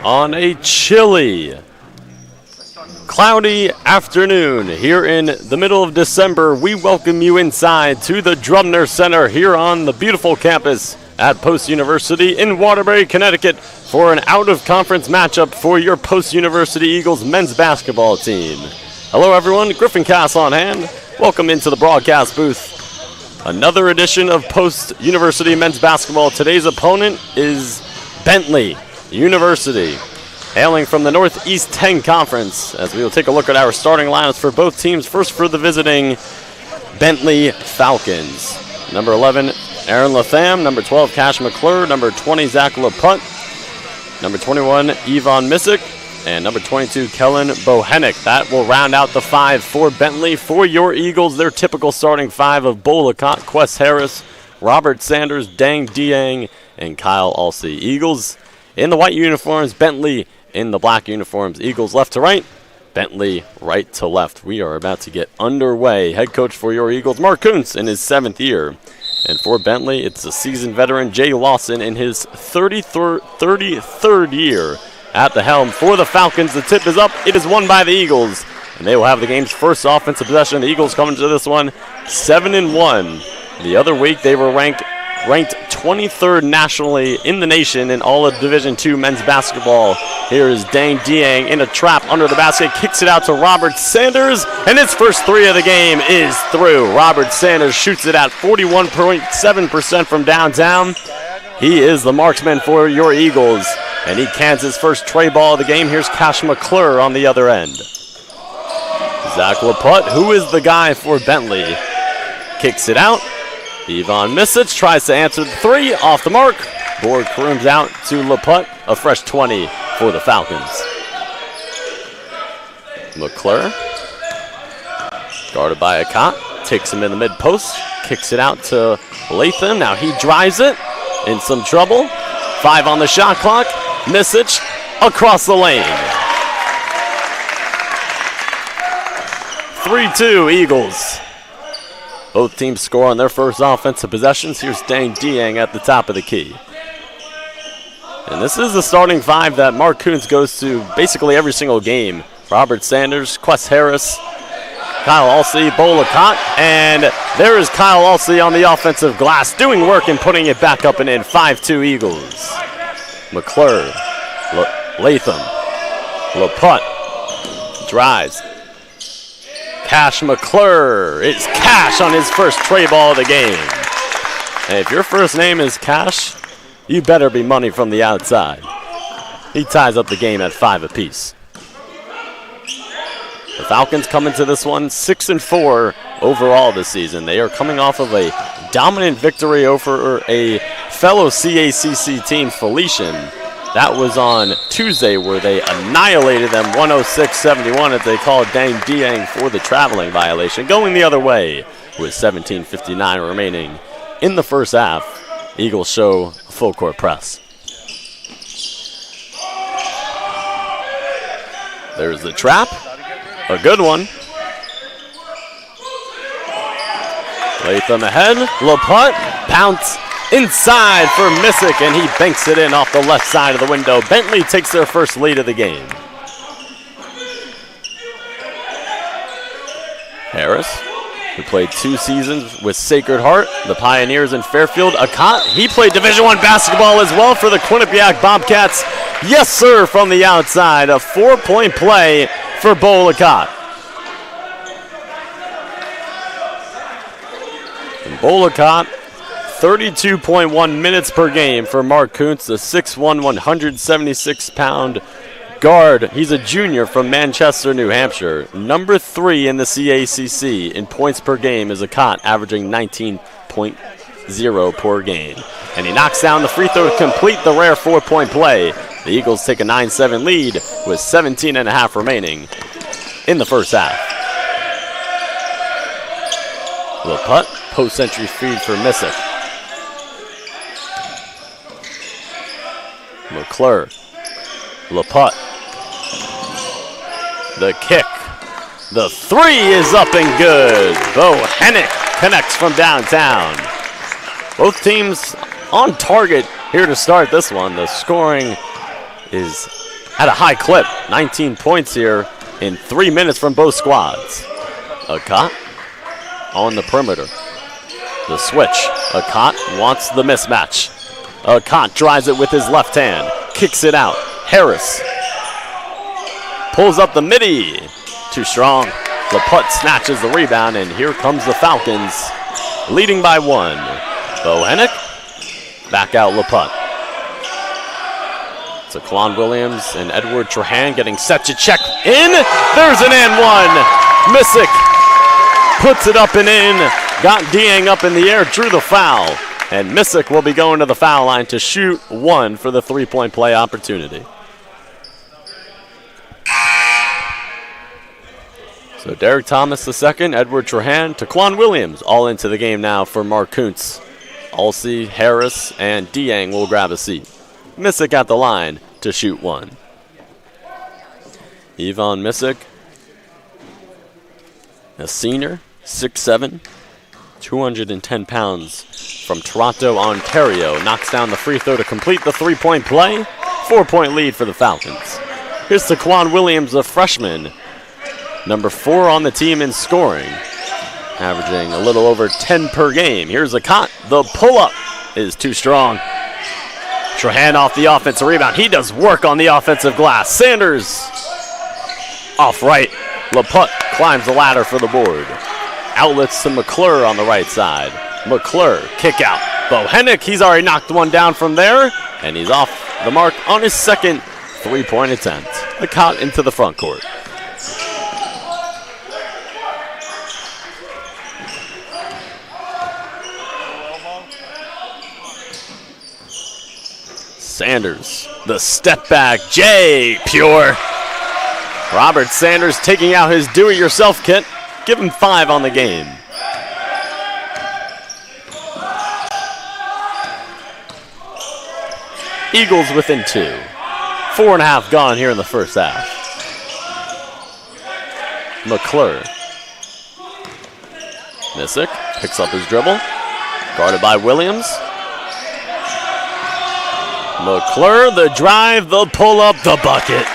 on a chilly, cloudy afternoon here in the middle of December. We welcome you inside to the Drumner Center here on the beautiful campus at Post University in Waterbury, Connecticut for an out-of-conference matchup for your Post University Eagles men's basketball team. Hello everyone, Griffin Cass on hand. Welcome into the broadcast booth. Another edition of Post University men's basketball. Today's opponent is Bentley University, hailing from the Northeast 10 Conference, as we will take a look at our starting lineups for both teams. First for the visiting Bentley Falcons. Number 11, Aaron Latham. Number 12, Cash McClure. Number 20, Zach LaPutte. Number 21, Yvonne Missick. And number 22, Kellen Bohenick. That will round out the five for Bentley. For your Eagles, their typical starting five of Bo LeCotte, Quest Harris, Robert Sanders, Dang Dieng, and Kyle Alsey. Eagles in the white uniforms, Bentley in the black uniforms. Eagles left to right, Bentley right to left. We are about to get underway. Head coach for your Eagles, Mark Kuntz, in his 7th year. And for Bentley, it's a seasoned veteran, Jay Lawson, in his 33rd year at the helm. For the Falcons, the tip is up. It is won by the Eagles, and they will have the game's first offensive possession. The Eagles coming to this one 7-1. The other week, they were ranked 23rd nationally in the nation in all of Division II men's basketball. Here is Dang Dieng in a trap under the basket, kicks it out to Robert Sanders, and his first three of the game is through. Robert Sanders shoots it at 41.7% from downtown. He is the marksman for your Eagles, and he cans his first tray ball of the game. Here's Cash McClure on the other end. Zach LaPutte, who is the guy for Bentley, kicks it out. Yvonne Missick tries to answer the three, off the mark. Board crooms out to LaPutte, a fresh 20 for the Falcons. McClure, guarded by Akot, takes him in the mid-post, kicks it out to Latham. Now he drives it, in some trouble. 5 on the shot clock. Missick across the lane. 3-2 Eagles. Both teams score on their first offensive possessions. Here's Dang Dieng at the top of the key. And this is the starting five that Mark Kuntz goes to basically every single game. Robert Sanders, Quest Harris, Kyle Alsey, Bo LeCotte, and there is Kyle Alsey on the offensive glass, doing work and putting it back up and in. 5-2 Eagles. McClure, Latham, LaPutte, drives. Cash McClure. It's Cash on his first tray ball of the game. And if your first name is Cash, you better be money from the outside. He ties up the game at 5 apiece. The Falcons come into this one 6-4 overall this season. They are coming off of a dominant victory over a fellow CACC team, Felician. That was on Tuesday, where they annihilated them 106-71 as they called Dang Dieng for the traveling violation. Going the other way with 17:59 remaining in the first half. Eagles show full court press. There's the trap. A good one. Latham ahead. LaPutte pounce inside for Missick, and he banks it in off the left side of the window. Bentley takes their first lead of the game. Harris, who played 2 seasons with Sacred Heart, the Pioneers in Fairfield. Akot, he played Division I basketball as well for the Quinnipiac Bobcats. Yes, sir, from the outside. A 4-point play for Bo LeCotte. And Bo LeCotte, 32.1 minutes per game for Mark Kuntz, the 6'1", 176-pound guard. He's a junior from Manchester, New Hampshire. Number 3 in the CACC in points per game is Akot, averaging 19.0 per game. And he knocks down the free throw to complete the rare 4-point play. The Eagles take a 9-7 lead with 17.5 remaining in the first half. LaPutte, post-entry feed for Missick. McClure, LaPutte, the kick, the 3 is up and good. Bohenick connects from downtown. Both teams on target here to start this one. The scoring is at a high clip. 19 points here in 3 minutes from both squads. Akot on the perimeter. The switch. Akot wants the mismatch. Akot drives it with his left hand. Kicks it out. Harris pulls up the midi. Too strong. LaPut snatches the rebound, and here comes the Falcons, leading by 1. Bohannock, back out LaPut. To Kalon Williams and Edward Trahan getting set to check in. There's an and one. Missick puts it up and in. Got Dieng up in the air, drew the foul. And Missick will be going to the foul line to shoot 1 for the 3-point play opportunity. So Derek Thomas II, Edward Trahan, Taquan Williams all into the game now for Mark Kuntz. Alsey, Harris, and Dieng will grab a seat. Missick at the line to shoot 1. Yvonne Missick, a senior, 6'7", 210 pounds, from Toronto, Ontario, knocks down the free throw to complete the 3-point play. 4-point lead for the Falcons. Here's Taquan Williams, a freshman, number 4 on the team in scoring, averaging a little over 10 per game. Here's Akot. The pull-up is too strong. Trahan off the offensive rebound. He does work on the offensive glass. Sanders off right. LaPut climbs the ladder for the board. Outlets to McClure on the right side. McClure, kick out. Bohannock, he's already knocked one down from there, and he's off the mark on his second 3-point attempt. Akot into the front court. Sanders, the step back, Jay, pure. Robert Sanders taking out his do-it-yourself kit. Give him 5 on the game. Eagles within 2. 4.5 gone here in the first half. McClure. Missick picks up his dribble. Guarded by Williams. McClure, the drive, the pull-up, the bucket.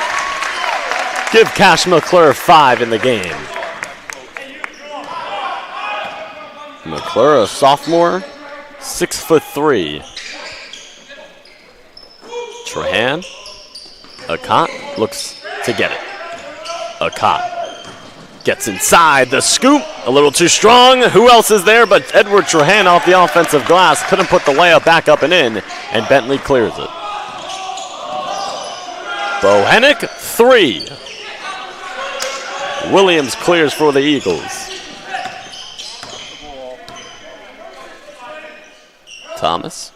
Give Cash McClure 5 in the game. McClure, a sophomore, 6'3". Trahan. Akot looks to get it. Akot gets inside. The scoop, a little too strong. Who else is there but Edward Trahan off the offensive glass. Couldn't put the layup back up and in, and Bentley clears it. Bohannock, 3. Williams clears for the Eagles. Thomas.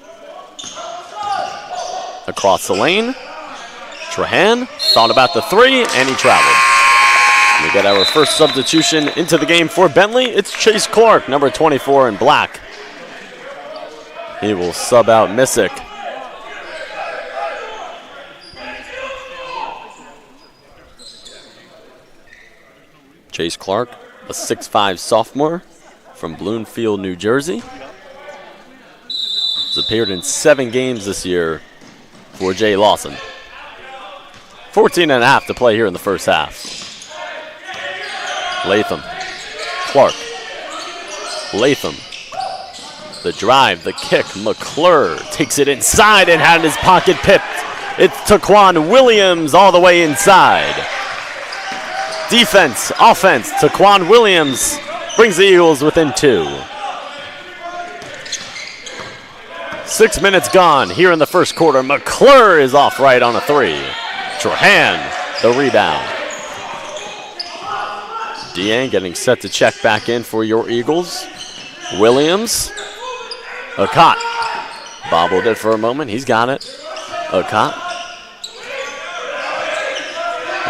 Across the lane. Trahan thought about the 3, and he traveled. We get our first substitution into the game for Bentley. It's Chase Clark, number 24 in black. He will sub out Missick. Chase Clark, a 6'5" sophomore from Bloomfield, New Jersey. He's appeared in 7 games this year for Jay Lawson. 14.5 to play here in the first half. Latham, Clark, Latham, the drive, the kick. McClure takes it inside and had his pocket pipped. It's Taquan Williams all the way inside. Defense, offense, Taquan Williams brings the Eagles within 2. 6 minutes gone here in the first quarter. McClure is off right on a 3. Trahan, the rebound. Dieng getting set to check back in for your Eagles. Williams. Akot. Bobbled it for a moment. He's got it. Akot.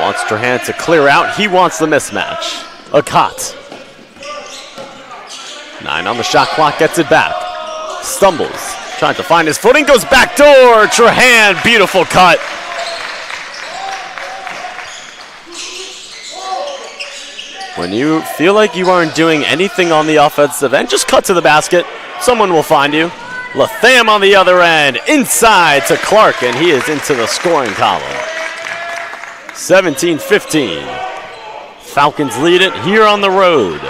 Wants Trahan to clear out. He wants the mismatch. Akot. 9 on the shot clock. Gets it back. Stumbles. Trying to find his footing. Goes back door. Trahan. Beautiful cut. When you feel like you aren't doing anything on the offensive end, just cut to the basket. Someone will find you. Latham on the other end. Inside to Clark, and he is into the scoring column. 17-15. Falcons lead it here on the road.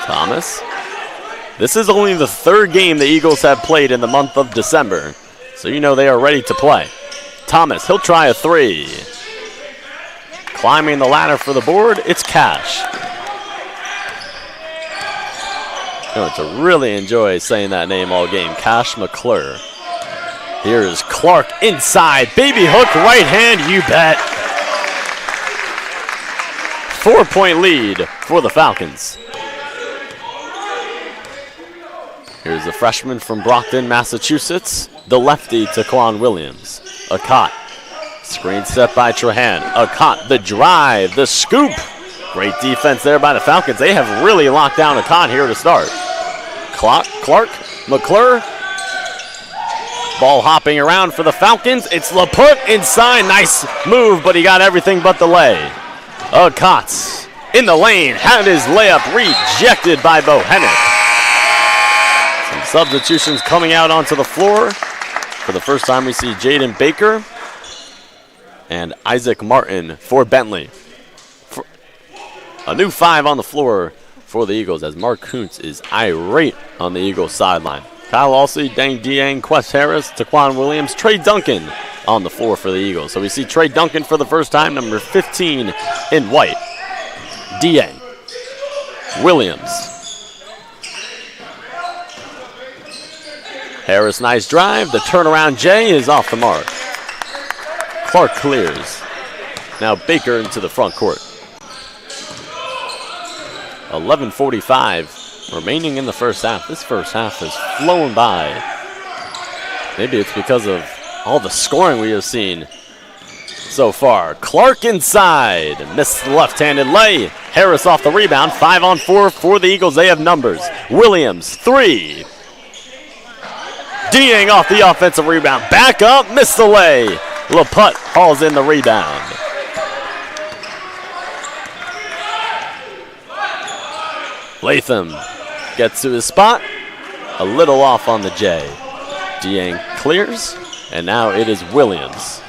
Thomas. This is only the third game the Eagles have played in the month of December, so you know they are ready to play. Thomas, he'll try a three. Climbing the ladder for the board, it's Cash. Going to really enjoy saying that name all game, Cash McClure. Here is Clark inside, baby hook, right hand, you bet. 4-point lead for the Falcons. Here's the freshman from Brockton, Massachusetts, the lefty, Taquan Williams. A caught. Screen set by Trahan. A caught. The drive. The scoop. Great defense there by the Falcons. They have really locked down a caught here to start. Clark. McClure. Ball hopping around for the Falcons. It's LaPut inside. Nice move, but he got everything but the lay. A caught. In the lane. Had his layup rejected by Bohannon. Some substitutions coming out onto the floor. For the first time, we see Jaden Baker and Isaac Martin for Bentley. A new 5 on the floor for the Eagles as Mark Kuntz is irate on the Eagles sideline. Kyle Alsey, Dang Diang, Quest Harris, Taquan Williams, Trey Duncan on the floor for the Eagles. So we see Trey Duncan for the first time, number 15 in white. Diang, Williams. Harris, nice drive. The turnaround J is off the mark. Clark clears. Now Baker into the front court. 11:45 remaining in the first half. This first half has flown by. Maybe it's because of all the scoring we have seen so far. Clark inside. Missed the left-handed lay. Harris off the rebound. 5-on-4 for the Eagles. They have numbers. Williams, 3. Diang off the offensive rebound. Back up, missed the lay. LaPut hauls in the rebound. Latham gets to his spot. A little off on the J. Diang clears, and now it is Williams.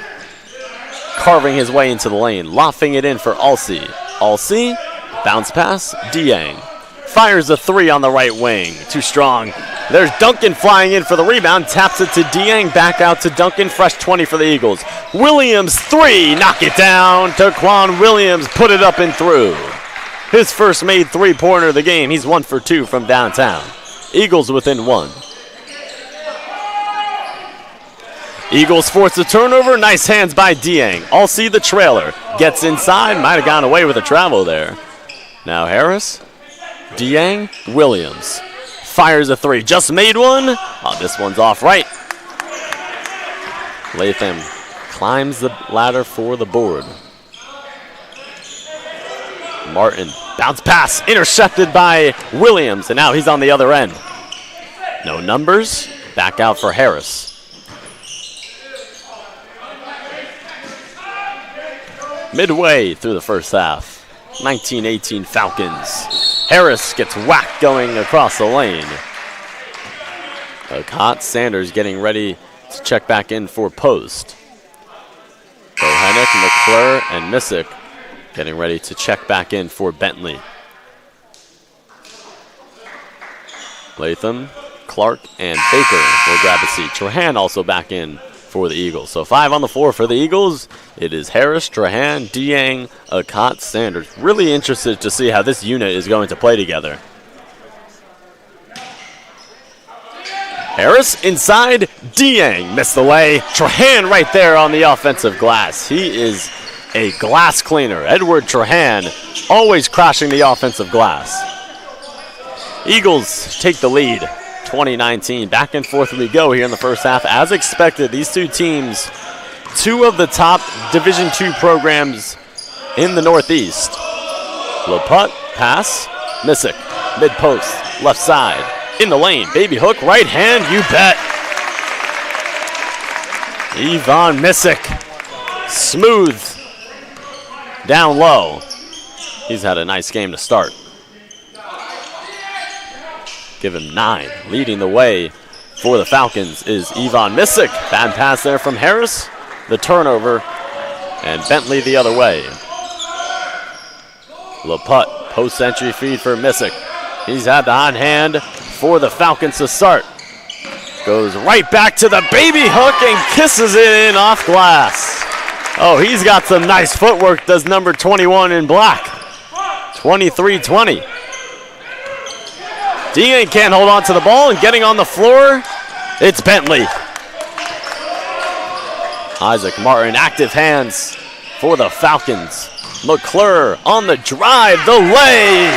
Carving his way into the lane, lofting it in for Alsey. Alsey, bounce pass, Diang. Fires a 3 on the right wing. Too strong. There's Duncan flying in for the rebound. Taps it to Diang. Back out to Duncan. Fresh 20 for the Eagles. Williams, 3. Knock it down. Taquan Williams put it up and through. His first made three-pointer of the game. He's 1 for 2 from downtown. Eagles within 1. Eagles force a turnover. Nice hands by Diang. Alsey the trailer. Gets inside. Might have gone away with a travel there. Now Harris. Diang, Williams. Fires a 3. Just made one. Oh, this one's off right. Latham climbs the ladder for the board. Martin. Bounce pass. Intercepted by Williams. And now he's on the other end. No numbers. Back out for Harris. Midway through the first half. 19-18 Falcons. Harris gets whacked going across the lane. Hot Sanders getting ready to check back in for post. Bohannon, McClure, and Missick getting ready to check back in for Bentley. Latham, Clark, and Baker will grab a seat. Trahan also back in for the Eagles. So 5 on the floor for the Eagles. It is Harris, Trahan, Diang, Akat, Sanders. Really interested to see how this unit is going to play together. Harris inside, Diang missed the lay. Trahan right there on the offensive glass. He is a glass cleaner. Edward Trahan always crashing the offensive glass. Eagles take the lead. 2019. Back and forth we go here in the first half. As expected, these two teams, 2 of the top Division II programs in the Northeast. LaPut, pass, Missick, mid-post, left side, in the lane, baby hook, right hand, you bet. Yvonne Missick, smooth, down low. He's had a nice game to start. Give him 9. Leading the way for the Falcons is Yvonne Missick. Bad pass there from Harris. the turnover, and Bentley the other way. LaPutte, post-entry feed for Missick. He's had the hot hand for the Falcons to start. Goes right back to the baby hook and kisses it in off glass. Oh, he's got some nice footwork, does number 21 in black. 23-20. Dean can't hold on to the ball, and getting on the floor, it's Bentley. Isaac Martin, active hands for the Falcons. McClure on the drive, the lay.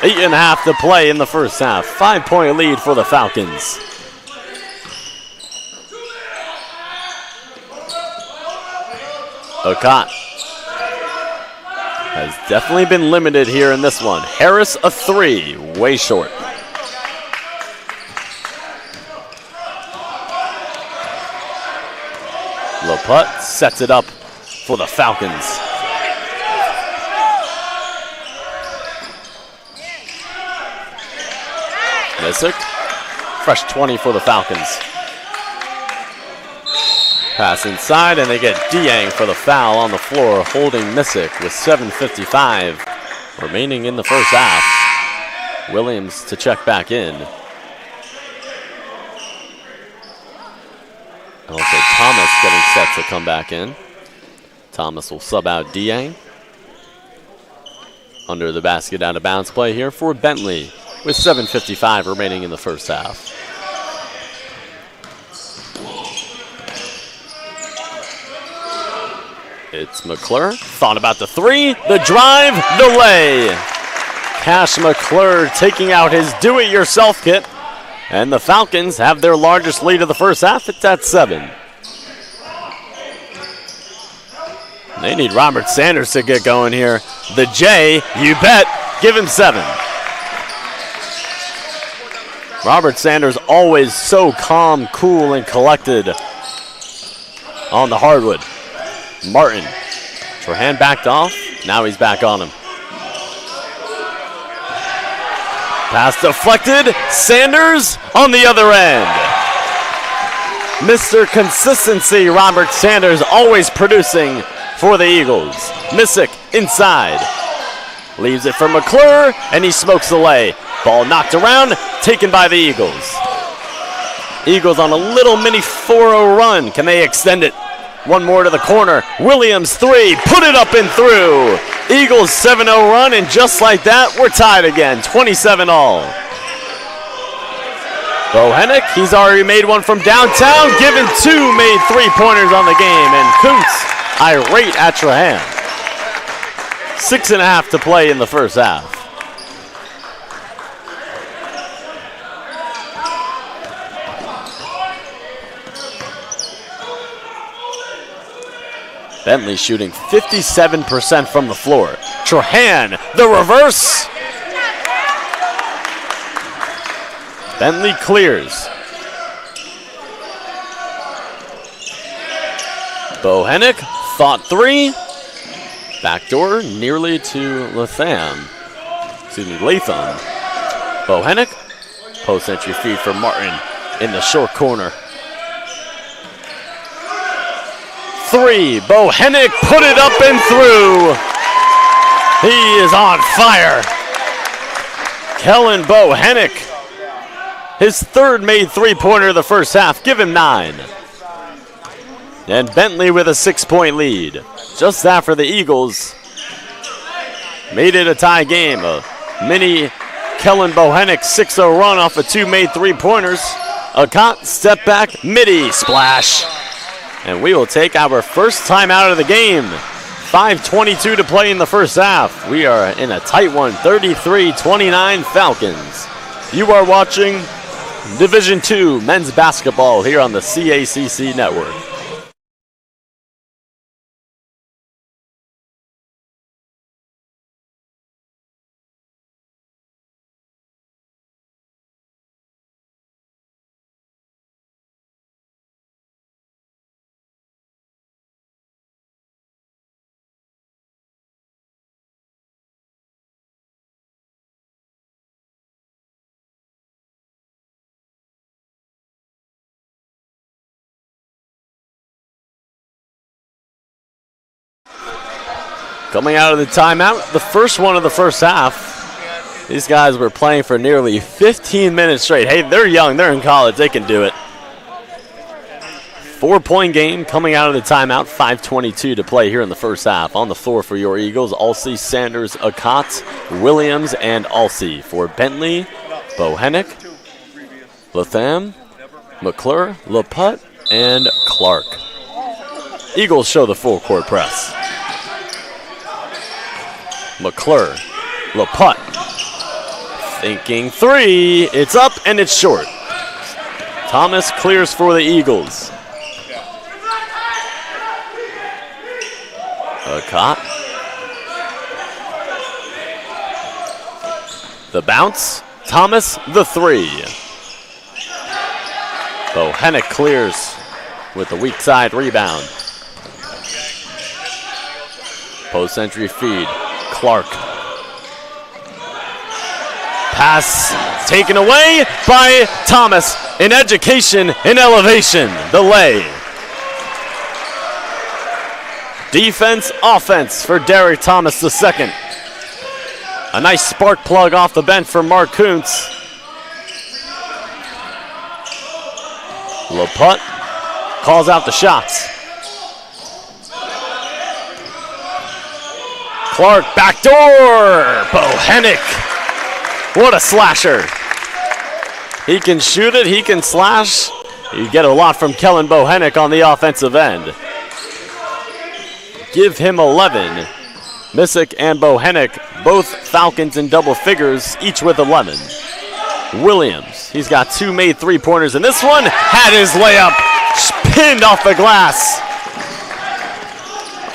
8.5 to play in the first half. 5-point lead for the Falcons. Okot has definitely been limited here in this one. Harris a 3, way short. LaPutte sets it up for the Falcons. Missick, fresh 20 for the Falcons. Pass inside, and they get Dieng for the foul on the floor, holding Missick with 7:55 remaining in the first half. Williams to check back in. Also, Thomas getting set to come back in. Thomas will sub out Dieng. Under the basket, out of bounds play here for Bentley with 7:55 remaining in the first half. It's McClure, thought about the 3, the drive, the lay. Cash McClure taking out his do-it-yourself kit. And the Falcons have their largest lead of the first half. It's at 7. They need Robert Sanders to get going here. The J, you bet, give him 7. Robert Sanders always so calm, cool, and collected on the hardwood. Martin, Trahan backed off. Now he's back on him. Pass deflected, Sanders on the other end. Mr. Consistency, Robert Sanders, always producing for the Eagles. Missick inside. Leaves it for McClure, and he smokes the lay. Ball knocked around, taken by the Eagles. Eagles on a little mini 4-0 run. Can they extend it? One more to the corner. Williams 3, put it up and through. Eagles 7-0 run, and just like that, we're tied again, 27-all. Bohenick, he's already made one from downtown, given 2 made 3-pointers on the game, and Kuntz irate at Trahan. 6.5 to play in the first half. Bentley shooting 57% from the floor. Trahan, the reverse. Bentley clears. Bohenick, thought 3. Backdoor nearly to Latham. Bohenick, post-entry feed for Martin in the short corner. 3, Bohenick put it up and through. He is on fire. Kellen Bohenick, his 3rd made 3-pointer of the first half. Give him 9. And Bentley with a 6-point lead. Just after the Eagles made it a tie game. A mini Kellen Bohenick 6-0 run off of 2 made 3-pointers. Okot, step back, midi, splash. And we will take our first time out of the game. 5:22 to play in the first half. We are in a tight one, 33-29 Falcons. You are watching Division II men's basketball here on the CACC Network. Coming out of the timeout, the first one of the first half. These guys were playing for nearly 15 minutes straight. Hey, they're young. They're in college. They can do it. 4-point game coming out of the timeout. 5:22 to play here in the first half. On the floor for your Eagles, Alsey, Sanders, Akot, Williams, and Alsey. For Bentley, Bohenick, Latham, McClure, LaPutte, and Clark. Eagles show the full court press. McClure, LaPutte, thinking three. It's up and it's short. Thomas clears for the Eagles. Akot. The bounce. Thomas, the three. Bohenick clears with the weak side rebound. Post-entry feed. Clark. Pass taken away by Thomas. In education, in elevation, the lay. Defense, offense for Derek Thomas II. A nice spark plug off the bench for Mark Kuntz. LaPutte calls out the shots. Clark, backdoor. Bohenick. What a slasher. He can shoot it, he can slash. You get a lot from Kellen Bohenick on the offensive end. Give him 11. Missick and Bohenick, both Falcons in double figures, each with 11. Williams, he's got two made three-pointers, and this one had his layup pinned off the glass.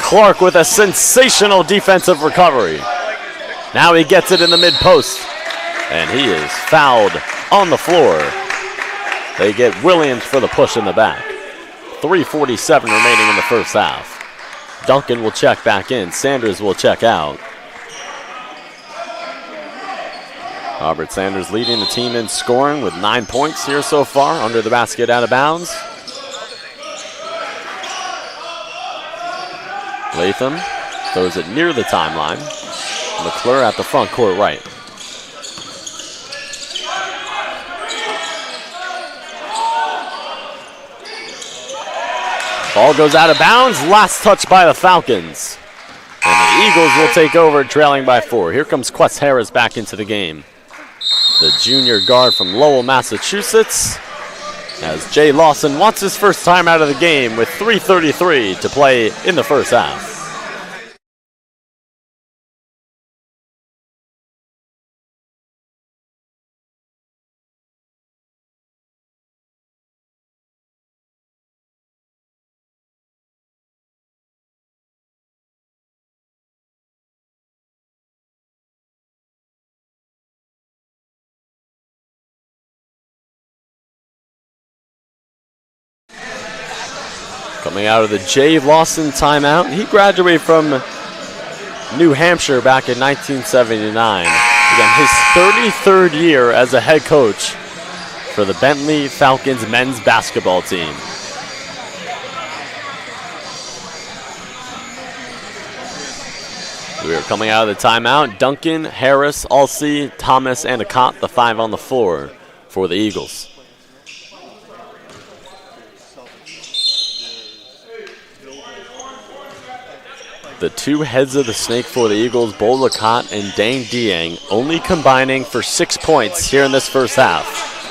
Clark with a sensational defensive recovery. Now he gets it in the mid-post, and he is fouled on the floor. They get Williams for the push in the back. 3:47 remaining in the first half. Duncan will check back in. Sanders will check out. Robert Sanders leading the team in scoring with 9 points here so far. Under the basket, out of bounds. Latham throws it near the timeline. McClure at the front court right. Ball goes out of bounds. Last touch by the Falcons. And the Eagles will take over, trailing by 4. Here comes Quest Harris back into the game. The junior guard from Lowell, Massachusetts. As Jay Lawson wants his first time out of the game with 3:33 to play in the first half. Coming out of the Jay Lawson timeout. He graduated from New Hampshire back in 1979. Again, his 33rd year as a head coach for the Bentley Falcons men's basketball team. We are coming out of the timeout. Duncan, Harris, Alsey, Thomas, and Akot, the 5 on the floor for the Eagles. The two heads of the snake for the Eagles, Bo Akot and Dang Dieng, only combining for 6 points here in this first half.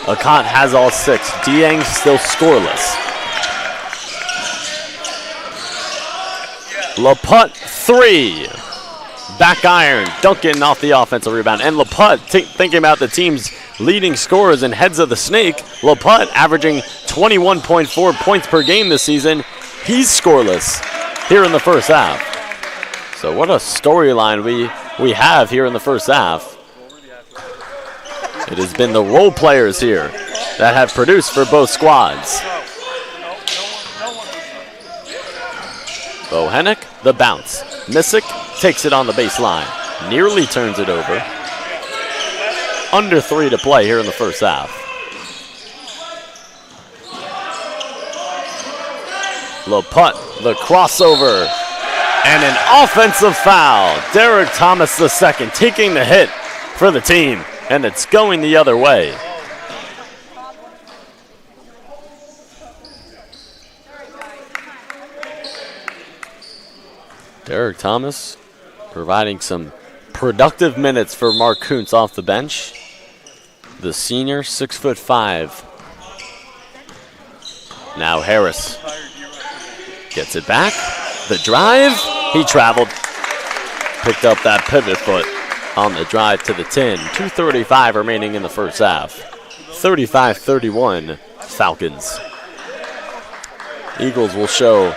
Akot has all 6. Dieng still scoreless. LaPutte, 3. Back iron. Duncan off the offensive rebound. And LaPutte, thinking about the team's leading scorers and heads of the snake, LaPutte averaging 21.4 points per game this season. He's scoreless here in the first half. So what a storyline we have here in the first half. It has been the role players here that have produced for both squads. Bohenick, the bounce. Missick takes it on the baseline. Nearly turns it over. Under 3 to play here in the first half. LaPutte, the crossover. And an offensive foul. Derek Thomas II taking the hit for the team, and it's going the other way. Derek Thomas providing some productive minutes for Mark Kuntz off the bench. The senior, 6'5". Now Harris gets it back. The drive, he traveled. Picked up that pivot foot on the drive to the 10. 2:35 remaining in the first half. 35-31 Falcons. Eagles will show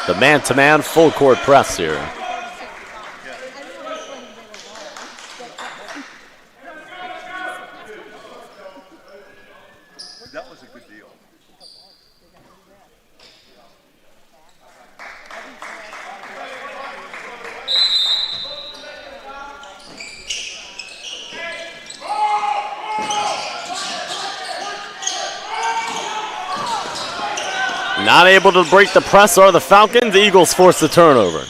the man-to-man full court press here. That was a good deal. Not able to break the press are the Falcons. The Eagles force the turnover.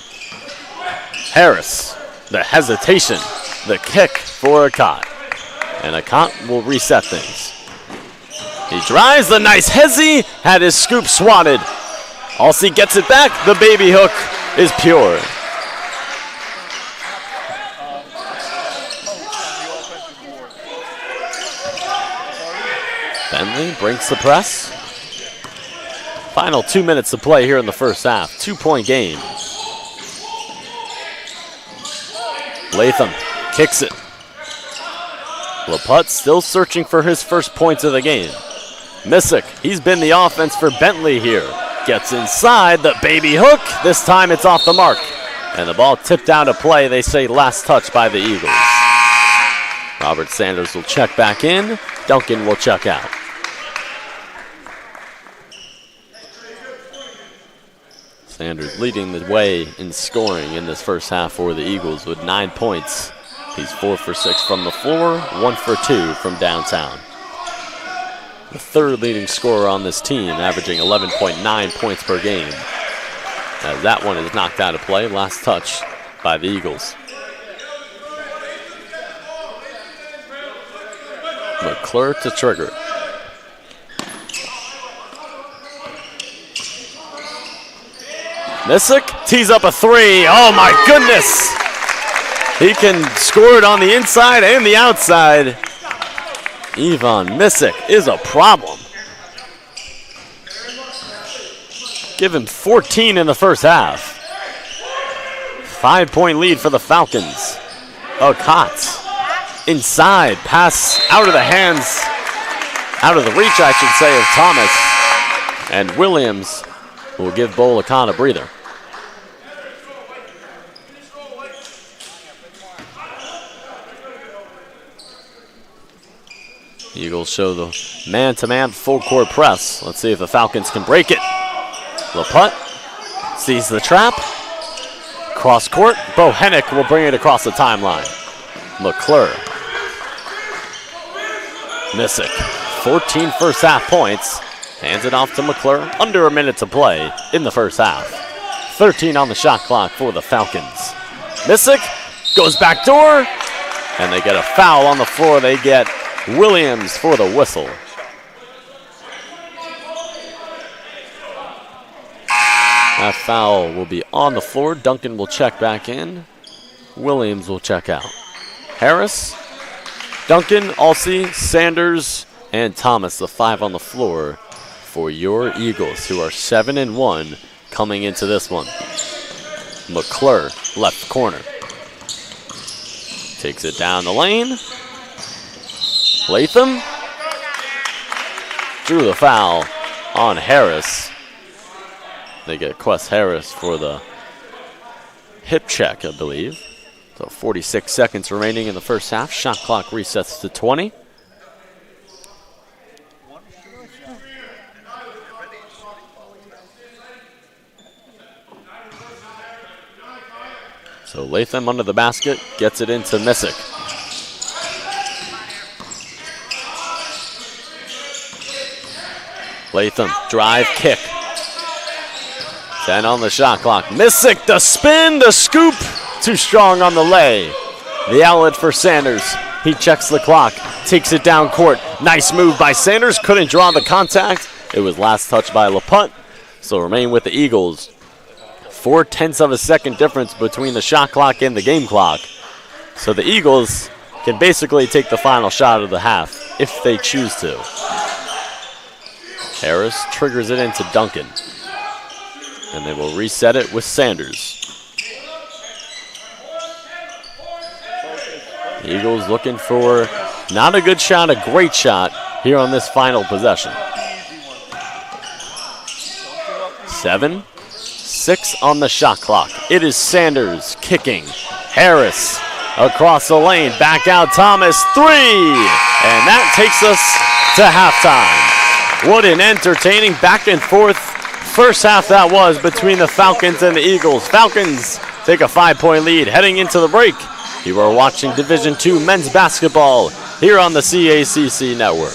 Harris, the hesitation, the kick for Akot. And Akot will reset things. He drives the nice hezzy, had his scoop swatted. Alsey gets it back. The baby hook is pure. Bentley breaks the press. Final 2 minutes to play here in the first half. 2-point game. Latham kicks it. LaPut still searching for his first points of the game. Missick, he's been the offense for Bentley here. Gets inside, the baby hook. This time it's off the mark. And the ball tipped down to play. They say last touch by the Eagles. Robert Sanders will check back in. Duncan will check out. Sanders leading the way in scoring in this first half for the Eagles with 9 points. He's 4 for 6 from the floor, 1 for 2 from downtown. The third leading scorer on this team, averaging 11.9 points per game. As that one is knocked out of play, last touch by the Eagles. McClure to trigger. Missick tees up a three. Oh my goodness! He can score it on the inside and the outside. Ivan Missick is a problem. Give him 14 in the first half. 5-point lead for the Falcons. Akot inside, pass out of the hands, out of the reach, I should say, of Thomas. And Williams will give Bo Akot a breather. Eagles show the man-to-man full court press. Let's see if the Falcons can break it. LaPut sees the trap. Cross court. Bohenick will bring it across the timeline. McClure. Missick. 14 first half points. Hands it off to McClure. Under a minute to play in the first half. 13 on the shot clock for the Falcons. Missick goes back door. And they get a foul on the floor. They get Williams for the whistle. That foul will be on the floor. Duncan will check back in. Williams will check out. Harris, Duncan, Alsey, Sanders, and Thomas, the 5 on the floor for your Eagles, who are 7-1 coming into this one. McClure, left corner. Takes it down the lane. Latham drew the foul on Harris. They get Quest Harris for the hip check, I believe. So 46 seconds remaining in the first half. Shot clock resets to 20. So Latham under the basket, gets it into Missick. Latham, drive, kick. 10 on the shot clock. Missick, the spin, the scoop. Too strong on the lay. The outlet for Sanders. He checks the clock, takes it down court. Nice move by Sanders. Couldn't draw the contact. It was last touched by LaPunt. So remain with the Eagles. 0.4 of a second difference between the shot clock and the game clock. So the Eagles can basically take the final shot of the half if they choose to. Harris triggers it into Duncan. And they will reset it with Sanders. Eagles looking for not a good shot, a great shot here on this final possession. 7-6 on the shot clock. It is Sanders kicking. Harris across the lane, back out Thomas, 3! And that takes us to halftime. What an entertaining back and forth first half that was between the Falcons and the Eagles. Falcons take a 5-point lead heading into the break. You are watching Division II men's basketball here on the CACC Network.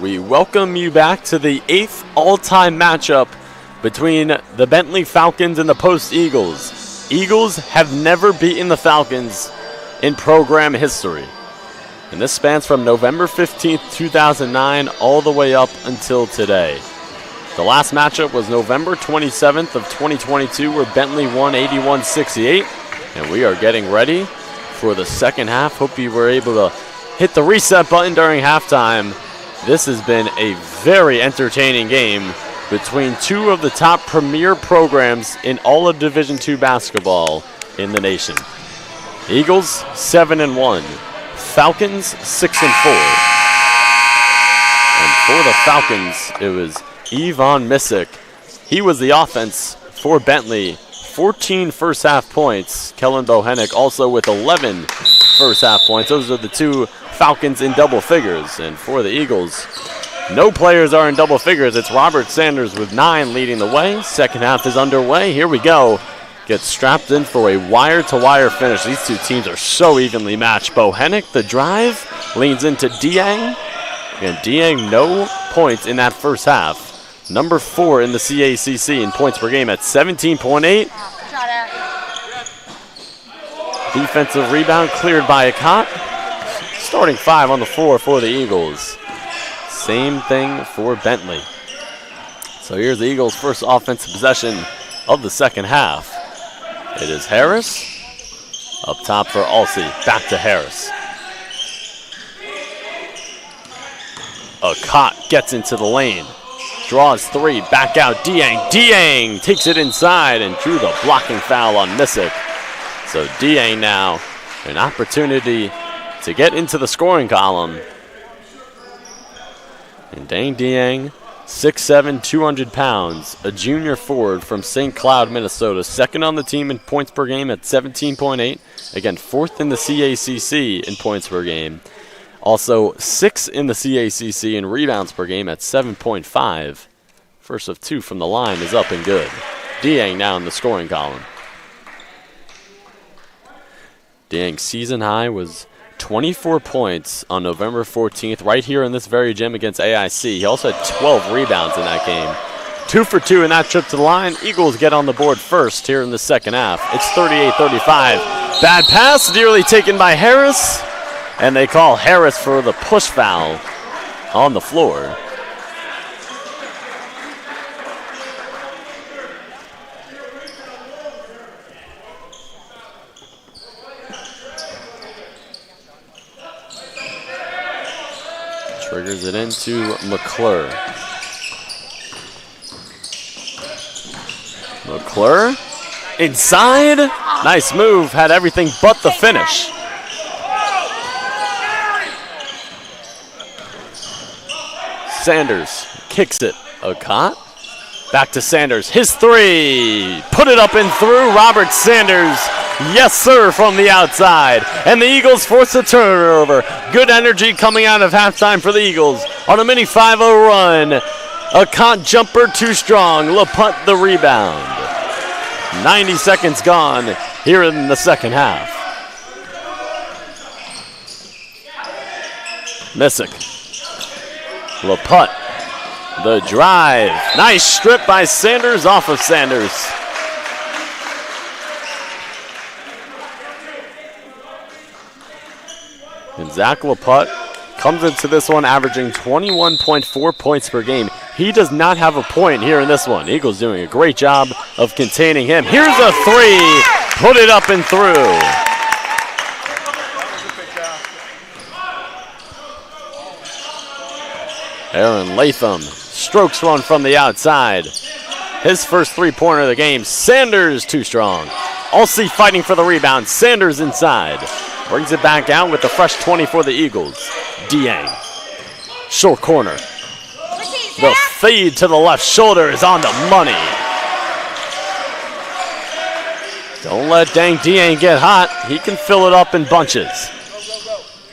We welcome you back to the 8th all-time matchup between the Bentley Falcons and the Post Eagles. Eagles have never beaten the Falcons in program history. And this spans from November 15th, 2009 all the way up until today. The last matchup was November 27th of 2022 where Bentley won 81-68. And we are getting ready for the second half. Hope you were able to hit the reset button during halftime. This has been a very entertaining game between two of the top premier programs in all of Division II basketball in the nation. Eagles 7-1, Falcons 6-4. And for the Falcons, it was Yvonne Missick. He was the offense for Bentley. 14 first half points. Kellen Bohennick also with 11 first half points. Those are the two Falcons in double figures. And for the Eagles, no players are in double figures. It's Robert Sanders with 9 leading the way. Second half is underway. Here we go. Gets strapped in for a wire-to-wire finish. These two teams are so evenly matched. Bohennick, the drive, leans into Dieng. And Dieng, no points in that first half. Number 4 in the CACC in points per game at 17.8. Defensive rebound cleared by Akot. Starting 5 on the floor for the Eagles. Same thing for Bentley. So here's the Eagles' first offensive possession of the second half. It is Harris. Up top for Alsey. Back to Harris. Akot gets into the lane. Draws 3. Back out. Dieng. Dieng takes it inside and drew the blocking foul on Missick. So Dieng now an opportunity to get into the scoring column. And Dang Dieng, 6'7", 200 pounds, a junior forward from St. Cloud, Minnesota. Second on the team in points per game at 17.8. Again, 4th in the CACC in points per game. Also 6th in the CACC in rebounds per game at 7.5. First of 2 from the line is up and good. Dieng now in the scoring column. Dieng's season high was 24 points on November 14th, right here in this very gym against AIC. He also had 12 rebounds in that game. 2 for 2 in that trip to the line. Eagles get on the board first here in the second half. It's 38-35. Bad pass, nearly taken by Harris. And they call Harris for the push foul on the floor. Triggers it into McClure. McClure inside. Nice move. Had everything but the finish. Sanders kicks it. Akot. Back to Sanders. His 3. Put it up and through. Robert Sanders. Yes, sir, from the outside. And the Eagles force a turnover. Good energy coming out of halftime for the Eagles on a mini 5-0 run. Akot jumper too strong. LaPutte the rebound. 90 seconds gone here in the second half. Missick. LaPutte, the drive. Nice strip by Sanders off of Sanders. And Zach LaPutte comes into this one averaging 21.4 points per game. He does not have a point here in this one. Eagles doing a great job of containing him. Here's a 3. Put it up and through. Aaron Latham strokes one from the outside. His first 3-pointer of the game. Sanders too strong. Alsey fighting for the rebound. Sanders inside. Brings it back out with the fresh 20 for the Eagles. Dieng. Short corner. The fade to the left shoulder is on the money. Don't let Dang Dieng get hot. He can fill it up in bunches.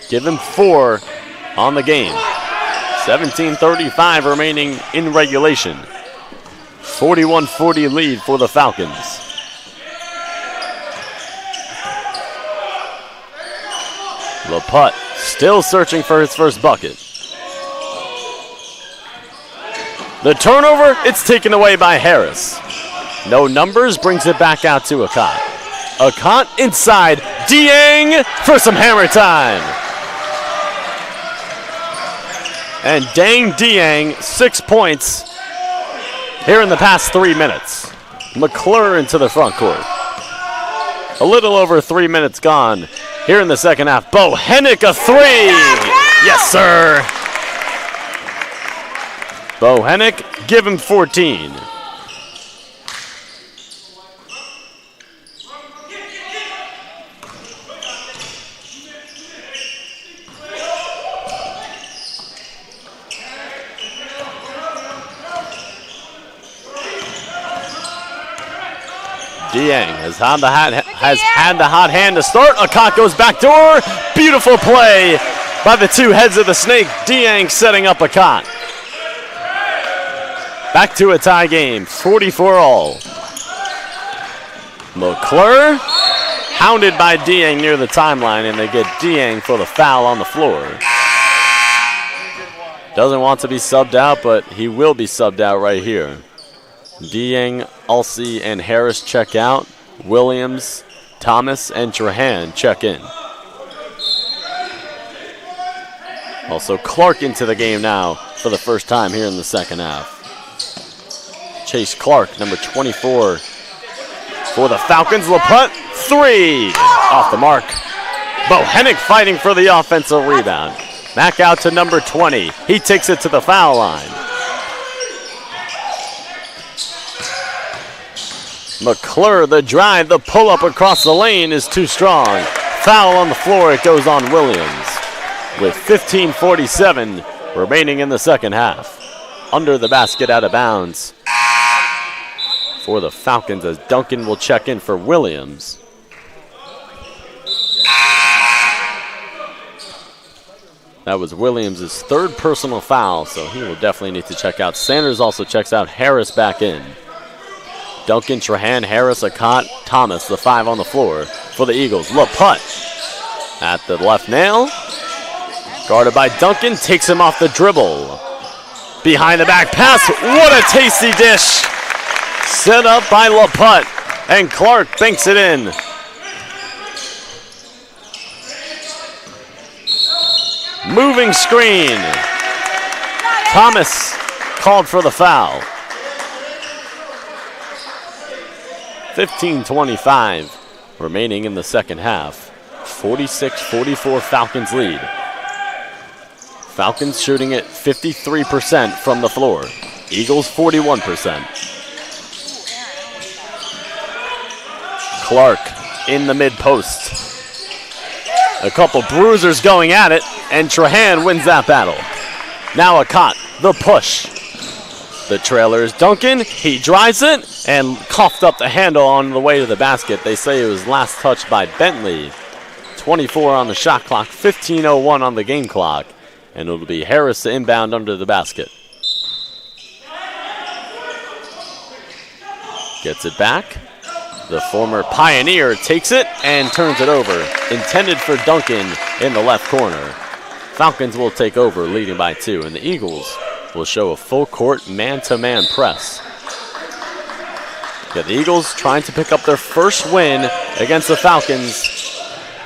Give him 4 on the game. 17:35 remaining in regulation. 41-40 lead for the Falcons. LaPutte still searching for his first bucket. The turnover, it's taken away by Harris. No numbers, brings it back out to Akot. Akot inside, Dieng for some hammer time. And Dang Dieng, 6 points here in the past 3 minutes. McClure into the front court. A little over 3 minutes gone here in the second half. Bohenick, a three. Yes, sir. Bohenick, give him 14. Dieng has had the hot hand to start. Akot goes back door. Beautiful play by the two heads of the snake. Dieng setting up Akot. Back to a tie game, 44-all. McClure hounded by Dieng near the timeline, and they get Dieng for the foul on the floor. Doesn't want to be subbed out, but he will be subbed out right here. Dieng, Ulsey, and Harris check out. Williams, Thomas, and Trahan check in. Also Clark into the game now for the first time here in the second half. Chase Clark, number 24 for the Falcons. LaPutte, three. Off the mark. Bohenick fighting for the offensive rebound. Back out to number 20. He takes it to the foul line. McClure, the drive, the pull-up across the lane is too strong. Foul on the floor, it goes on Williams. With 15:47 remaining in the second half. Under the basket, out of bounds for the Falcons as Duncan will check in for Williams. That was Williams' third personal foul, so he will definitely need to check out. Sanders also checks out. Harris back in. Duncan, Trahan, Harris, Akot, Thomas, the five on the floor for the Eagles. LaPutte at the left nail. Guarded by Duncan, takes him off the dribble. Behind the back pass, what a tasty dish. Set up by LaPutte, and Clark banks it in. Moving screen. Thomas called for the foul. 15:25 remaining in the second half. 46-44 Falcons lead. Falcons shooting at 53% from the floor. Eagles 41%. Clark in the mid-post. A couple bruisers going at it, and Trahan wins that battle. Now Akot, the push. The trailer is Duncan. He drives it and coughed up the handle on the way to the basket. They say it was last touched by Bentley. 24 on the shot clock, 15:01 on the game clock. And it'll be Harris to inbound under the basket. Gets it back. The former Pioneer takes it and turns it over. Intended for Duncan in the left corner. Falcons will take over, leading by 2, and the Eagles will show a full court man-to-man press. Yeah, the Eagles trying to pick up their first win against the Falcons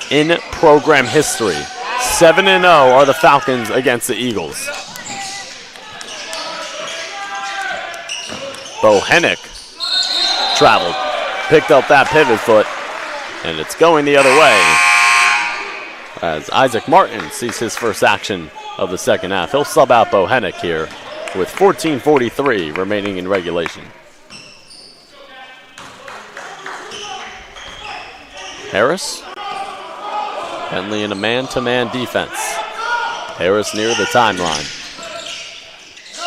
in program history. 7-0 are the Falcons against the Eagles. Bohenick traveled, picked up that pivot foot, and it's going the other way as Isaac Martin sees his first action of the second half. He'll sub out Bohenick here with 14:43 remaining in regulation. Harris. Bentley in a man-to-man defense. Harris near the timeline.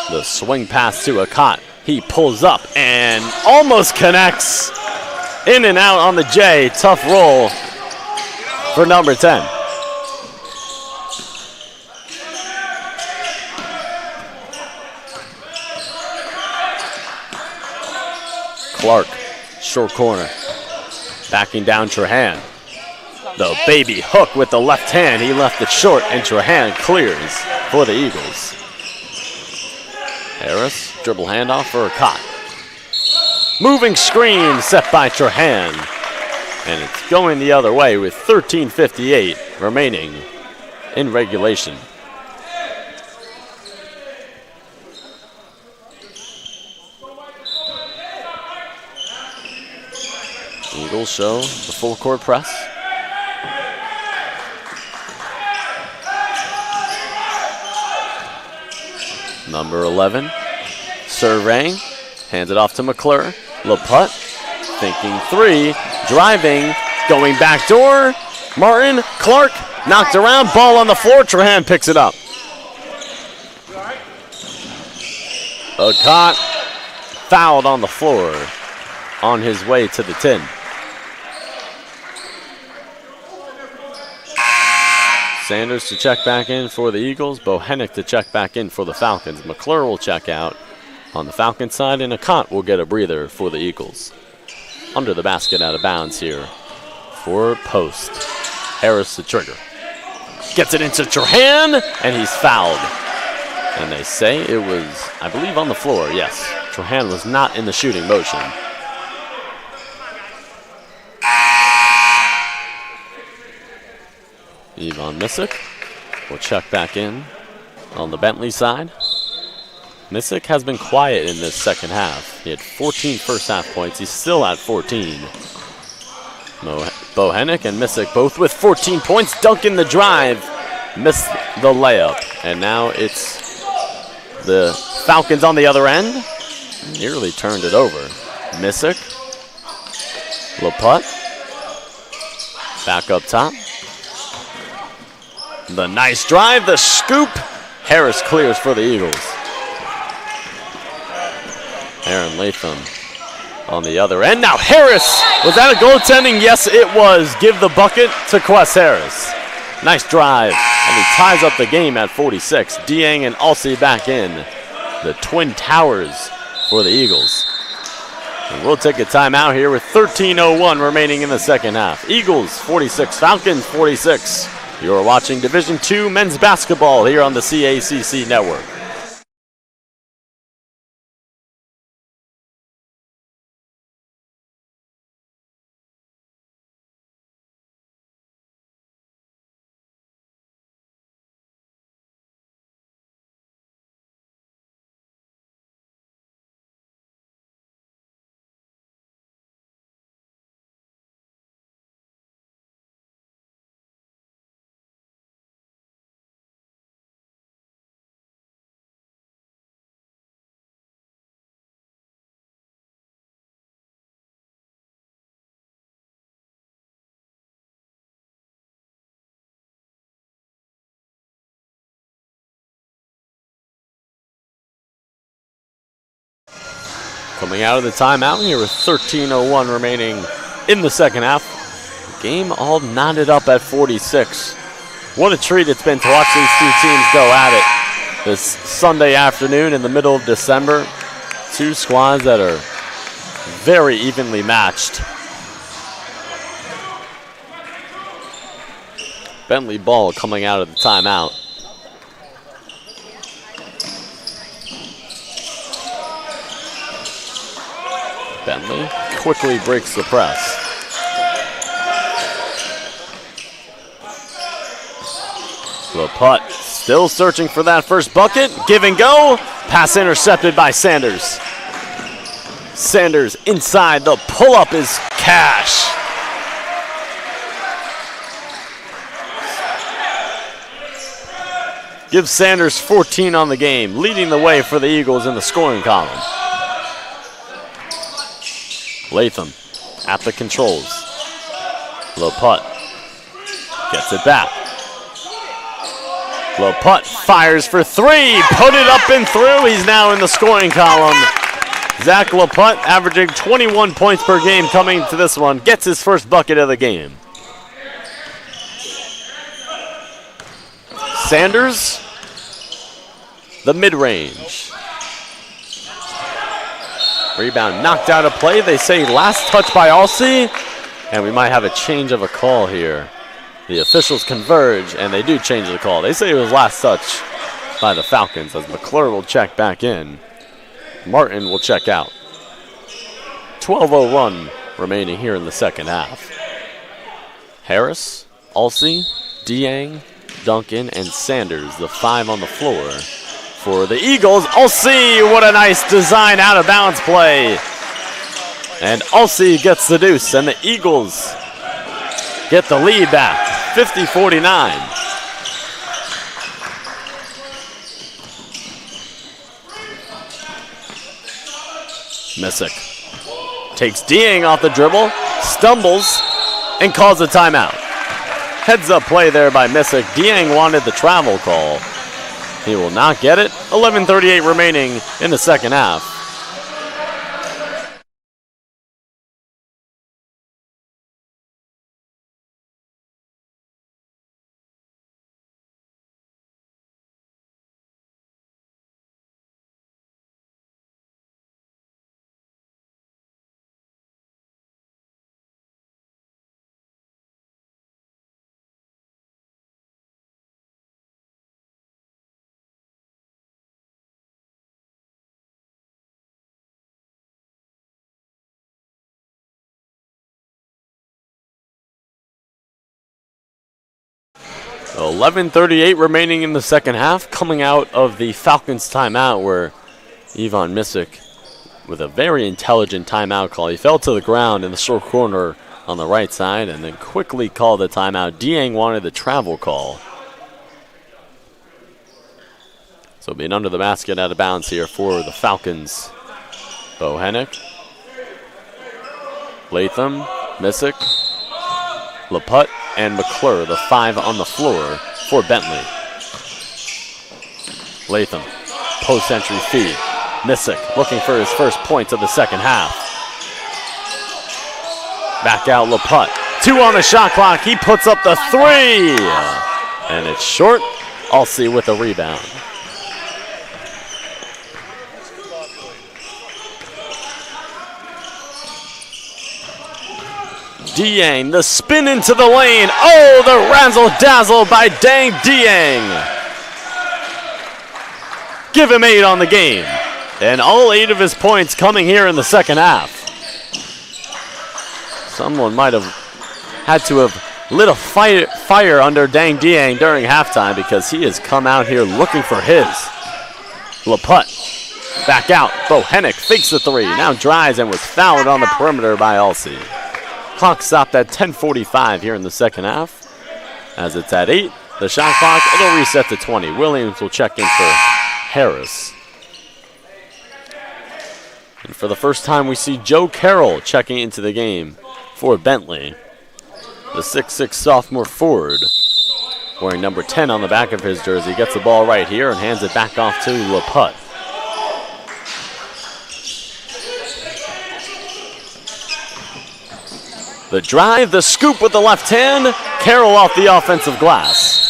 The swing pass to Akot. He pulls up and almost connects. In and out on the J. Tough roll for number 10. Clark, short corner. Backing down Trahan. The baby hook with the left hand. He left it short, and Trahan clears for the Eagles. Harris, dribble handoff for a Cott. Moving screen set by Trahan. And it's going the other way with 13:58 remaining in regulation. Eagles show the full court press. Number 11, surveying, hands it off to McClure. LaPutte, thinking three, driving, going back door. Martin, Clark, knocked around, ball on the floor. Trahan picks it up. Cott fouled on the floor on his way to the 10. Sanders to check back in for the Eagles. Bohenick to check back in for the Falcons. McClure will check out on the Falcons side, and Akant will get a breather for the Eagles. Under the basket, out of bounds here for Post. Harris the trigger. Gets it into Trahan, and he's fouled. And they say it was, I believe, on the floor. Yes, Trahan was not in the shooting motion. Yvonne Missick will check back in on the Bentley side. Missick has been quiet in this second half. He had 14 first half points. He's still at 14. Bohenick and Missick both with 14 points. Duncan the drive, missed the layup. And now it's the Falcons on the other end. Nearly turned it over. Missick, LaPutte, back up top. The nice drive, the scoop. Harris clears for the Eagles. Aaron Latham on the other end. Now Harris, was that a goaltending? Yes, it was. Give the bucket to Quest Harris. Nice drive, and he ties up the game at 46. Dieng and Alsey back in. The Twin Towers for the Eagles. And we'll take a timeout here with 13:01 remaining in the second half. Eagles 46, Falcons 46. You're watching Division II men's basketball here on the CACC Network. Coming out of the timeout here with 13:01 remaining in the second half. Game all knotted up at 46. What a treat it's been to watch these two teams go at it this Sunday afternoon in the middle of December. Two squads that are very evenly matched. Bentley ball coming out of the timeout. Bentley quickly breaks the press. LaPutte still searching for that first bucket. Give and go. Pass intercepted by Sanders. Sanders inside. The pull-up is cash. Gives Sanders 14 on the game, leading the way for the Eagles in the scoring column. Latham at the controls. LaPutte gets it back. LaPutte fires for three. Put it up and through. He's now in the scoring column. Zach LaPutte averaging 21 points per game coming to this one. Gets his first bucket of the game. Sanders, the mid-range. Rebound knocked out of play. They say last touch by Alsey. And we might have a change of a call here. The officials converge, and they do change the call. They say it was last touch by the Falcons as McClure will check back in. Martin will check out. 12:01 run remaining here in the second half. Harris, Ulsey, Dieng, Duncan, and Sanders, the 5 on the floor. For the Eagles, Ulsey, what a nice design out of bounds play. And Ulsey gets the deuce, and the Eagles get the lead back, 50-49. Missick takes Dieng off the dribble, stumbles, and calls a timeout. Heads up play there by Missick. Dieng wanted the travel call. He will not get it. 11:38 remaining in the second half. So 11:38 remaining in the second half, coming out of the Falcons timeout where Ivan Missick, with a very intelligent timeout call, he fell to the ground in the short corner on the right side and then quickly called the timeout. Dieng wanted the travel call. So being under the basket, out of bounds here for the Falcons. Bohannock, Latham, Missick, LaPutte, and McClure, the 5 on the floor for Bentley. Latham, post-entry feed. Missick looking for his first points of the second half. Back out LaPutte. 2 on the shot clock. He puts up the 3. And it's short. Ulsey with a rebound. Dieng, the spin into the lane. Oh, the razzle-dazzle by Dang Dieng. Give him 8 on the game. And all 8 of his points coming here in the second half. Someone might have had to have lit a fire under Dang Dieng during halftime because he has come out here looking for his. LaPutte, back out. Bohannock fakes the 3. Now drives and was fouled on the perimeter by Ulsey. Clock stopped at 10:45 here in the second half. As it's at 8, the shot clock, it'll reset to 20. Williams will check in for Harris. And for the first time, we see Joe Carroll checking into the game for Bentley. The 6'6 sophomore forward, wearing number 10 on the back of his jersey, gets the ball right here and hands it back off to LaPutte. The drive, the scoop with the left hand. Carroll off the offensive glass.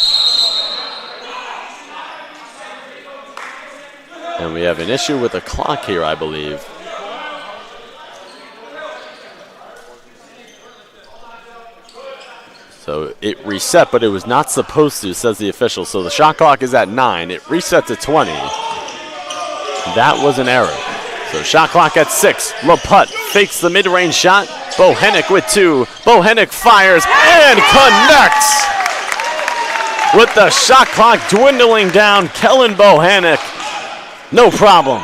And we have an issue with the clock here, I believe. So it reset, but it was not supposed to, says the official. So the shot clock is at 9. It reset to 20. That was an error. So shot clock at 6. LaPutte fakes the mid-range shot. Bohannock with 2. Bohannock fires and connects. With the shot clock dwindling down, Kellen Bohannock, no problem.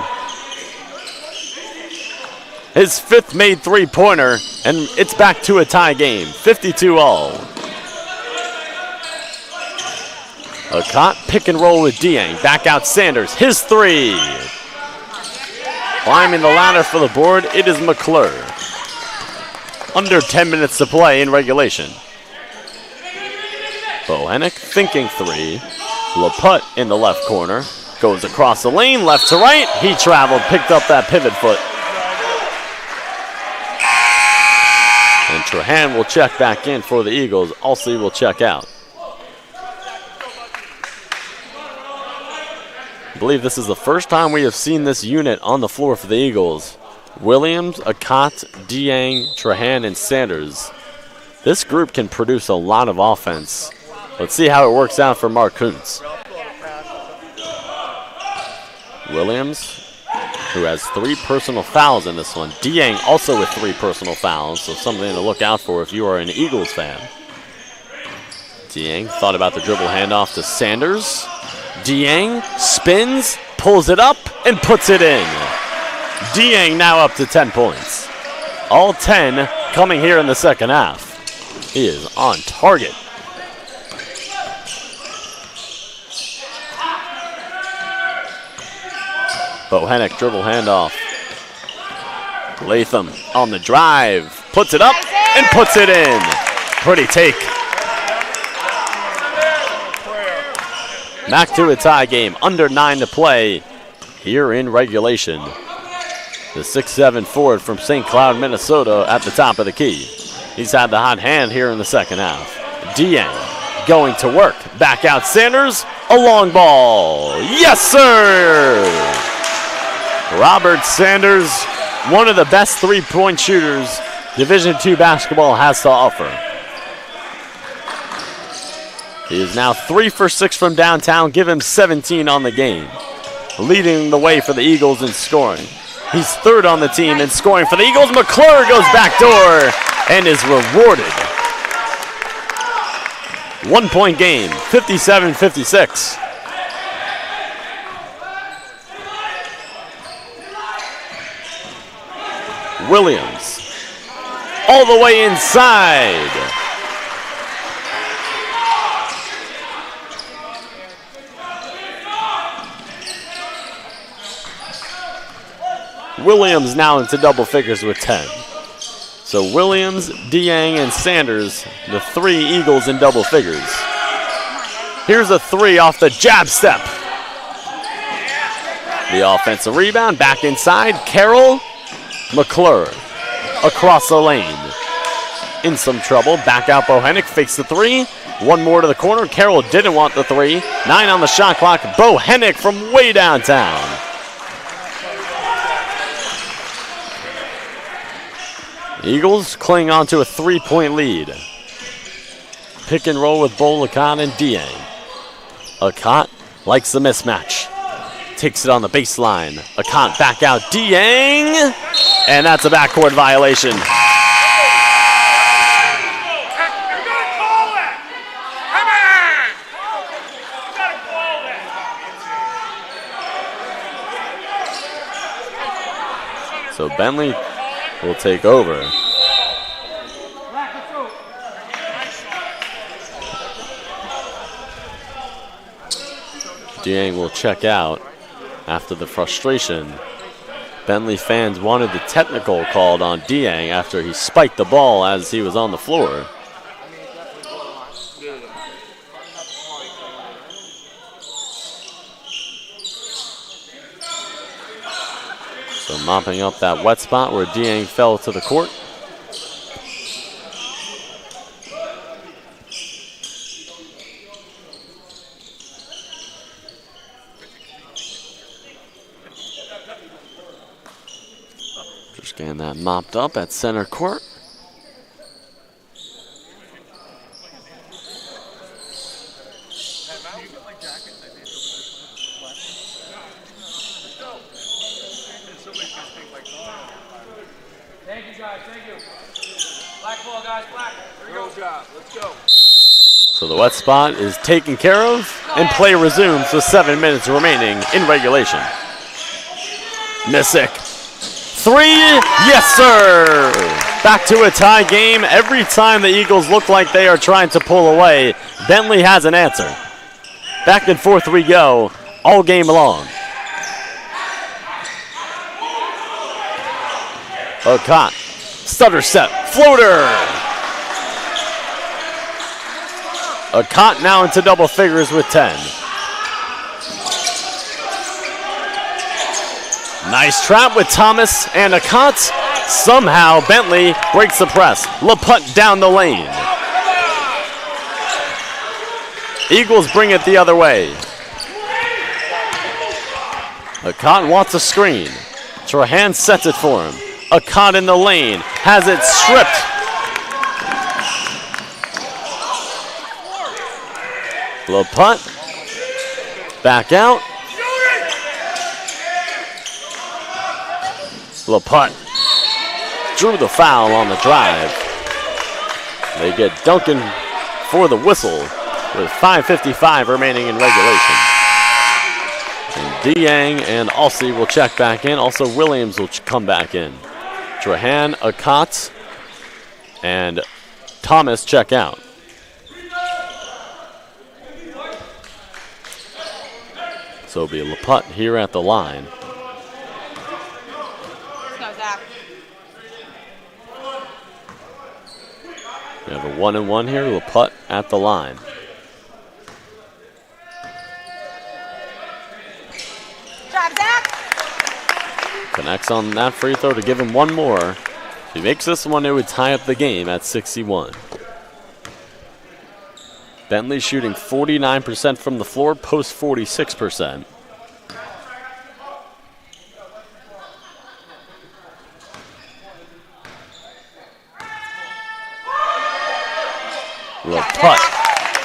His 5th made 3-pointer, and it's back to a tie game, 52-all. A caught pick and roll with Dieng. Back out Sanders, his 3. Climbing the ladder for the board, it is McClure. Under 10 minutes to play in regulation. Bohannock thinking 3. LaPutte in the left corner. Goes across the lane, left to right. He traveled, picked up that pivot foot. And Trahan will check back in for the Eagles. Ulsey will check out. I believe this is the first time we have seen this unit on the floor for the Eagles. Williams, Akat, Dieng, Trahan, and Sanders. This group can produce a lot of offense. Let's see how it works out for Mark Kuntz. Williams who has 3 personal fouls in this one. Dieng also with 3 personal fouls, so something to look out for if you are an Eagles fan. Dieng thought about the dribble handoff to Sanders. Dieng spins, pulls it up, and puts it in. Dieng now up to 10 points. All 10 coming here in the second half. He is on target. Bohannock dribble handoff. Latham on the drive. Puts it up and puts it in. Pretty take. Back to a tie game. Under 9 to play here in regulation. The 6'7" forward from St. Cloud, Minnesota at the top of the key. He's had the hot hand here in the second half. Dieng going to work. Back out Sanders. A long ball. Yes, sir! Robert Sanders, one of the best three-point shooters Division II basketball has to offer. He is now 3 for 6 from downtown. Give him 17 on the game. Leading the way for the Eagles in scoring. He's 3rd on the team in scoring for the Eagles. McClure goes backdoor and is rewarded. 1-point game, 57-56. Williams, all the way inside. Williams now into double figures with 10. So Williams, Dieng, and Sanders, the 3 Eagles in double figures. Here's a 3 off the jab step. The offensive rebound, back inside. Carroll, McClure, across the lane. In some trouble, back out Bohannock, fakes the 3. One more to the corner. Carroll didn't want the 3. 9 on the shot clock. Bohannock from way downtown. Eagles cling on to a 3-point lead. Pick and roll with Bo Lacan and Dieng. Akant likes the mismatch. Takes it on the baseline. Akant back out. Dieng! And that's a backcourt violation. So Bentley will take over. Dieng will check out after the frustration. Bentley fans wanted the technical called on Dieng after he spiked the ball as he was on the floor. So mopping up that wet spot where Dieng fell to the court. Just getting that mopped up at center court. Thank you, guys. Thank you. Black ball, guys. Black. Here we go. Job. Let's go. So the wet spot is taken care of, and play resumes with 7 minutes remaining in regulation. Missick. 3, yes, sir! Back to a tie game. Every time the Eagles look like they are trying to pull away, Bentley has an answer. Back and forth we go all game long. Akant, stutter step, floater. Akant now into double figures with 10. Nice trap with Thomas and Akant. Somehow Bentley breaks the press. LaPutte down the lane. Eagles bring it the other way. Akant wants a screen. Trahan sets it for him. Akant in the lane, has it stripped. LaPutte, back out. LaPutte drew the foul on the drive. They get Duncan for the whistle with 5:55 remaining in regulation. And Dieng and Alsey will check back in. Also, Williams will come back in. Trahan, Akatz, and Thomas check out. So it'll be LaPutte here at the line. We have a 1-and-1 here. LaPutte at the line. Connects on that free throw to give him one more. If he makes this one, it would tie up the game at 61. Bentley shooting 49% from the floor, post 46%. LaPutte,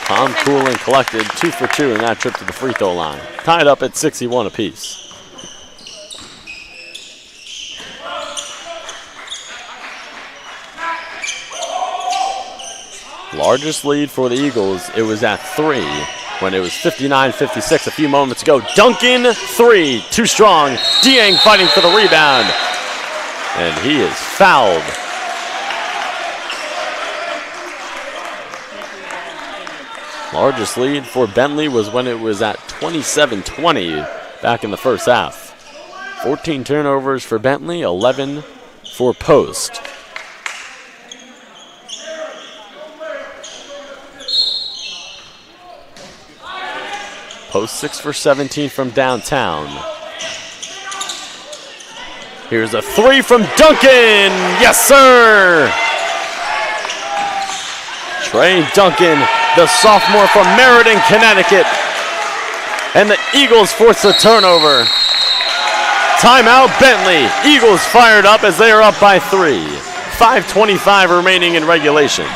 calm, cool, and collected. 2 for 2 in that trip to the free throw line. Tied up at 61 apiece. Largest lead for the Eagles, it was at 3 when it was 59-56 a few moments ago. Duncan, 3, too strong. Dieng fighting for the rebound, and he is fouled. Largest lead for Bentley was when it was at 27-20 back in the first half. 14 turnovers for Bentley, 11 for Post. Post 6 for 17 from downtown. Here's a 3 from Duncan. Yes, sir. Trey Duncan, the sophomore from Meriden, Connecticut. And the Eagles force a turnover. Timeout, Bentley. Eagles fired up as they are up by 3. 5:25 remaining in regulation.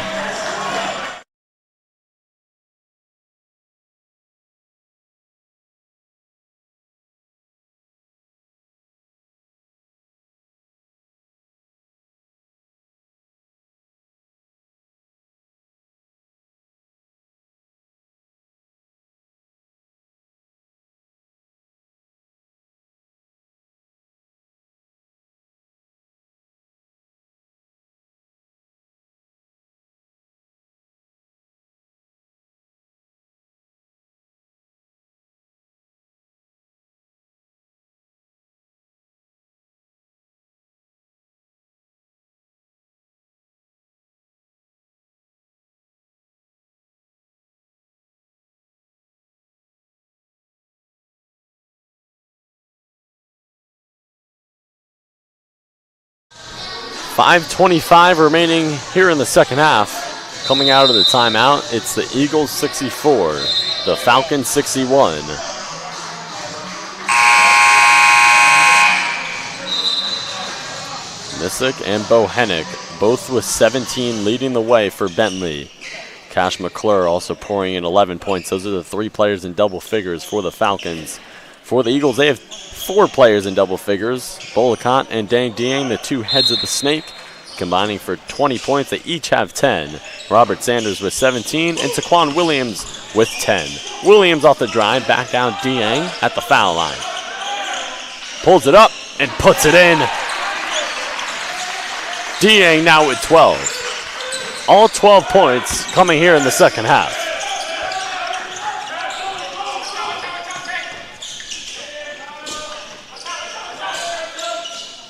.525 remaining here in the second half. Coming out of the timeout, it's the Eagles 64, the Falcons 61. Missick and Bohenick, both with 17, leading the way for Bentley. Cash McClure also pouring in 11 points. Those are the 3 players in double figures for the Falcons. For the Eagles, they have 4 players in double figures. Bolakant and Dang Dieng, the 2 heads of the snake, combining for 20 points. They each have 10. Robert Sanders with 17 and Taquan Williams with 10. Williams off the drive, back down Dieng at the foul line. Pulls it up and puts it in. Dieng now with 12. All 12 points coming here in the second half.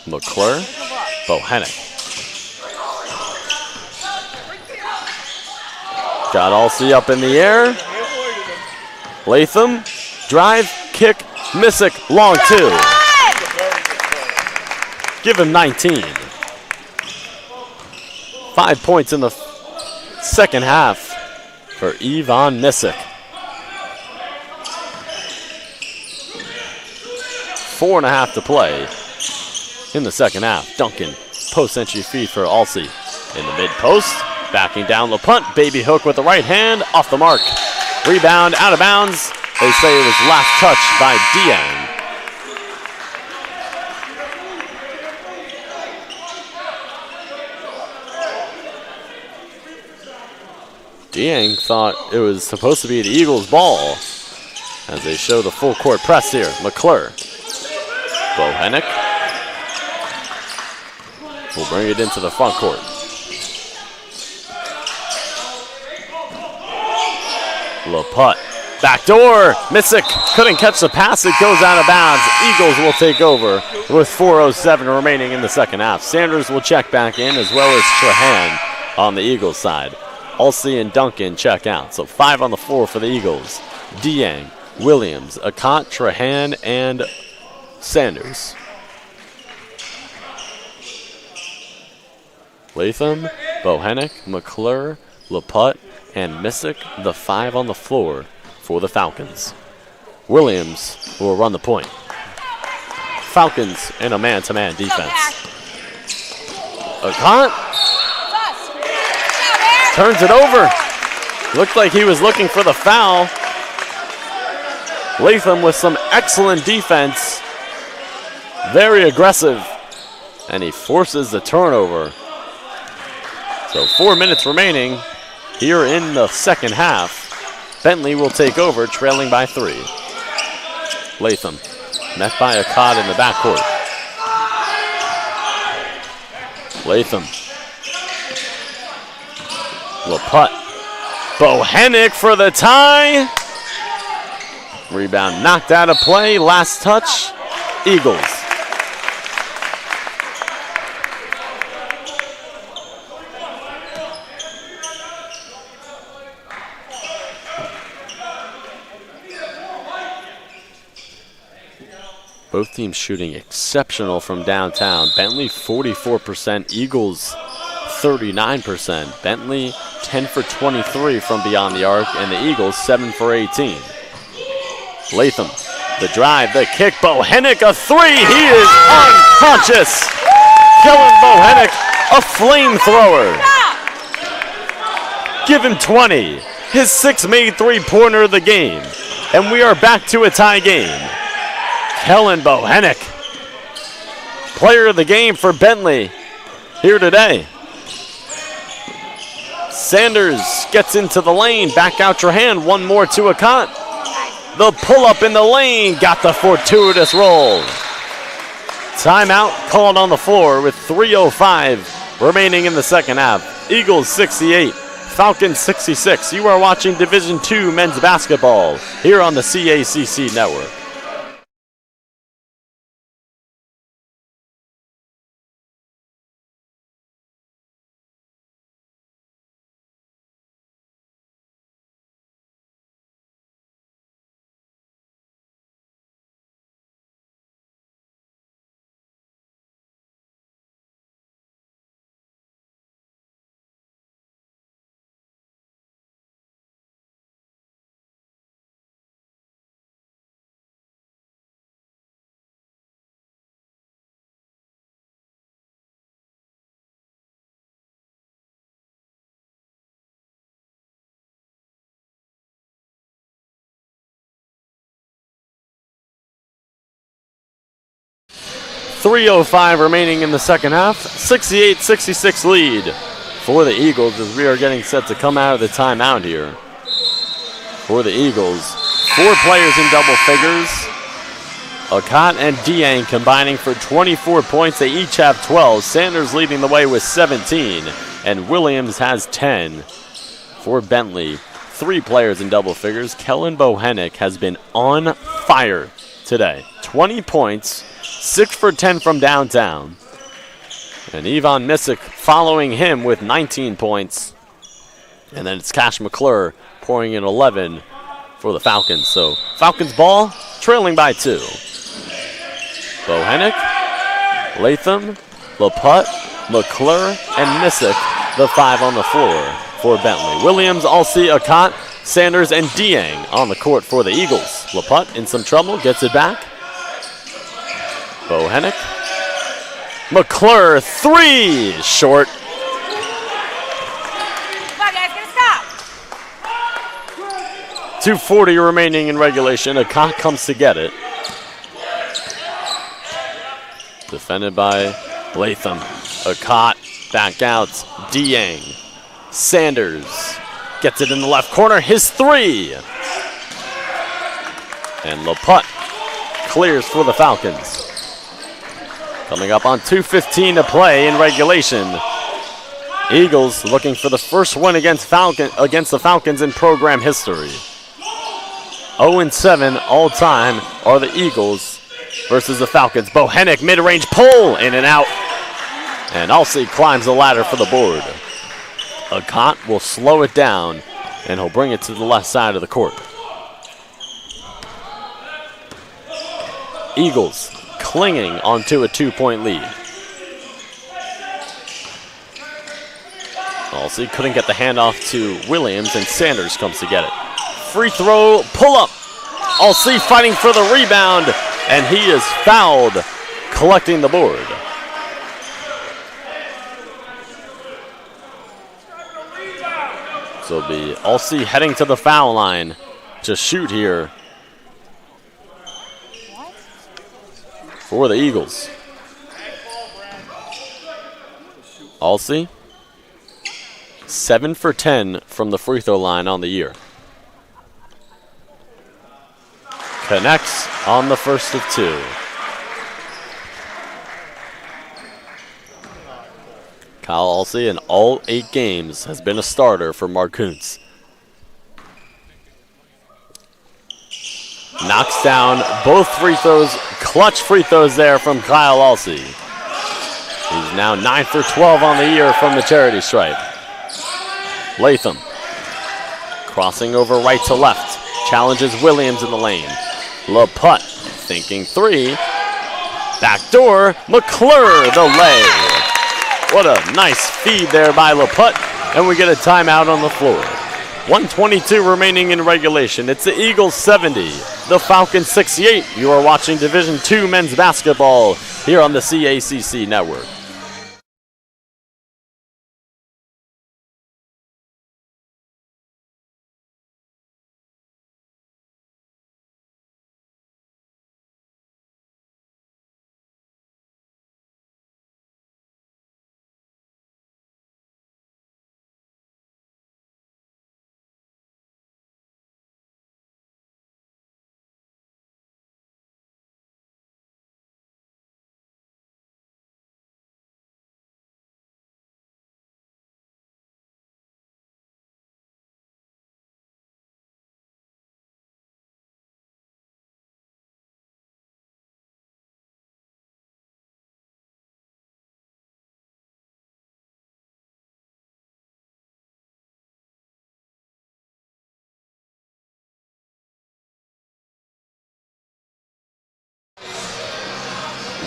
McClure, Bohenick. Got Alsey up in the air. Latham, drive, kick, Missick, long 2. Give him 19. 5 points in the second half for Yvonne Missick. 4.5 to play in the second half. Duncan, post-entry feed for Alsey. In the mid-post, backing down LaPutte. Baby hook with the right hand, off the mark. Rebound, out of bounds. They say it was last touch by Dieng. Dieng thought it was supposed to be the Eagles' ball as they show the full court press here. McClure. Bohannon will bring it into the front court. LaPutte. Backdoor. Missick couldn't catch the pass. It goes out of bounds. Eagles will take over with 4:07 remaining in the second half. Sanders will check back in as well as Trahan on the Eagles side. Alsey and Duncan check out. So 5 on the floor for the Eagles. Dieng, Williams, Akant, Trahan, and Sanders. Latham, Bohannon, McClure, LaPutte, and Missick, the 5 on the floor for the Falcons. Williams will run the point. Falcons in a man-to-man defense. Akant turns it over. Looked like he was looking for the foul. Latham with some excellent defense. Very aggressive. And he forces the turnover. So 4 minutes remaining here in the second half. Bentley will take over, trailing by 3. Latham met by Akant in the backcourt. Latham. LaPutte. Bohannon for the tie. Rebound knocked out of play. Last touch. Eagles. Both teams shooting exceptional from downtown. Bentley 44%, Eagles 39%. Bentley 10 for 23 from beyond the arc, and the Eagles 7 for 18. Latham, the drive, the kick, Bohannon, a 3. He is unconscious. Kellen Bohannon, a flamethrower. Give him 20. His 6th made three-pointer of the game. And we are back to a tie game. Kellen Bohannon, player of the game for Bentley here today. Sanders gets into the lane, back out your hand, one more to Akant. The pull-up in the lane, got the fortuitous roll. Timeout called on the floor with 3:05 remaining in the second half. Eagles 68, Falcons 66. You are watching Division II men's basketball here on the CACC Network. .305 remaining in the second half. 68-66 lead for the Eagles as we are getting set to come out of the timeout here. For the Eagles, 4 players in double figures. Akant and Dieng combining for 24 points. They each have 12. Sanders leading the way with 17, and Williams has 10. For Bentley, 3 players in double figures. Kellen Bohannon has been on fire today. 20 points. 6 for 10 from downtown. And Yvonne Missick following him with 19 points. And then it's Cash McClure pouring in 11 for the Falcons. So Falcons ball trailing by 2. Bohannon, Latham, LaPutte, McClure, and Missick, the 5 on the floor for Bentley. Williams, Alsey, Akant, Sanders, and Dieng on the court for the Eagles. LaPutte in some trouble, gets it back. Bohannon. McClure, 3, short. Come on, guys, get a stop. 2:40 remaining in regulation. Akant comes to get it. Defended by Latham. Akant back out. Dieng. Sanders. Gets it in the left corner. His three. And LaPutte clears for the Falcons. Coming up on 2:15 to play in regulation. Eagles looking for the first win against the Falcons in program history. 0-7 all time are the Eagles versus the Falcons. Bohenick mid-range pull, in and out. And Alsey climbs the ladder for the board. Akant will slow it down, and he'll bring it to the left side of the court. Eagles clinging onto a 2-point lead. Alsey couldn't get the handoff to Williams, and Sanders comes to get it. Free throw, pull up. Alsey fighting for the rebound, and he is fouled, collecting the board. So it'll be Alsey heading to the foul line to shoot here for the Eagles. Alsey, 7 for 10 from the free throw line on the year. Connects on the first of two. Kyle Alsey in all 8 games has been a starter for Mark Kuntz. Knocks down both free throws, clutch free throws there from Kyle Alsey. He's now 9 for 12 on the year from the charity stripe. Latham crossing over right to left, challenges Williams in the lane. LaPutte thinking three. Backdoor, McClure the lay. What a nice feed there by LaPutte, and we get a timeout on the floor. 1:22 remaining in regulation. It's the Eagles 70, the Falcons 68. You are watching Division II men's basketball here on the CACC Network.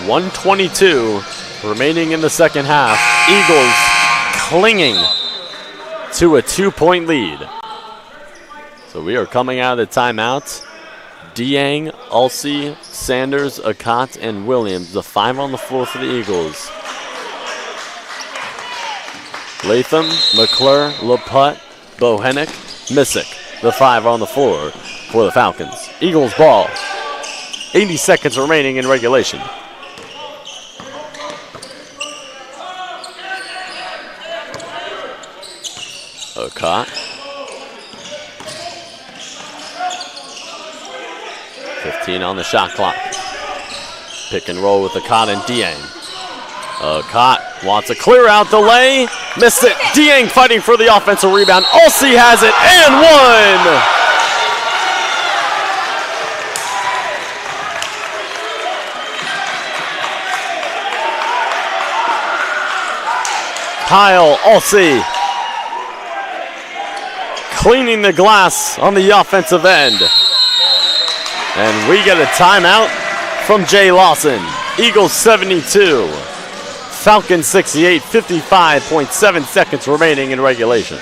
.122 remaining in the second half. Eagles clinging to a 2-point lead. So we are coming out of the timeout. Dieng, Alsey, Sanders, Akant, and Williams, the 5 on the floor for the Eagles. Latham, McClure, LaPutte, Bohenick, Missick, the 5 on the floor for the Falcons. Eagles ball. 80 seconds remaining in regulation. Akant. 15 on the shot clock. Pick and roll with Akant and Dieng. Akant wants a clear out delay. Missed it. Dieng fighting for the offensive rebound. Alsey has it and one. Kyle Alsey cleaning the glass on the offensive end. And we get a timeout from Jay Lawson. Eagles 72, Falcons 68, 55.7 seconds remaining in regulation.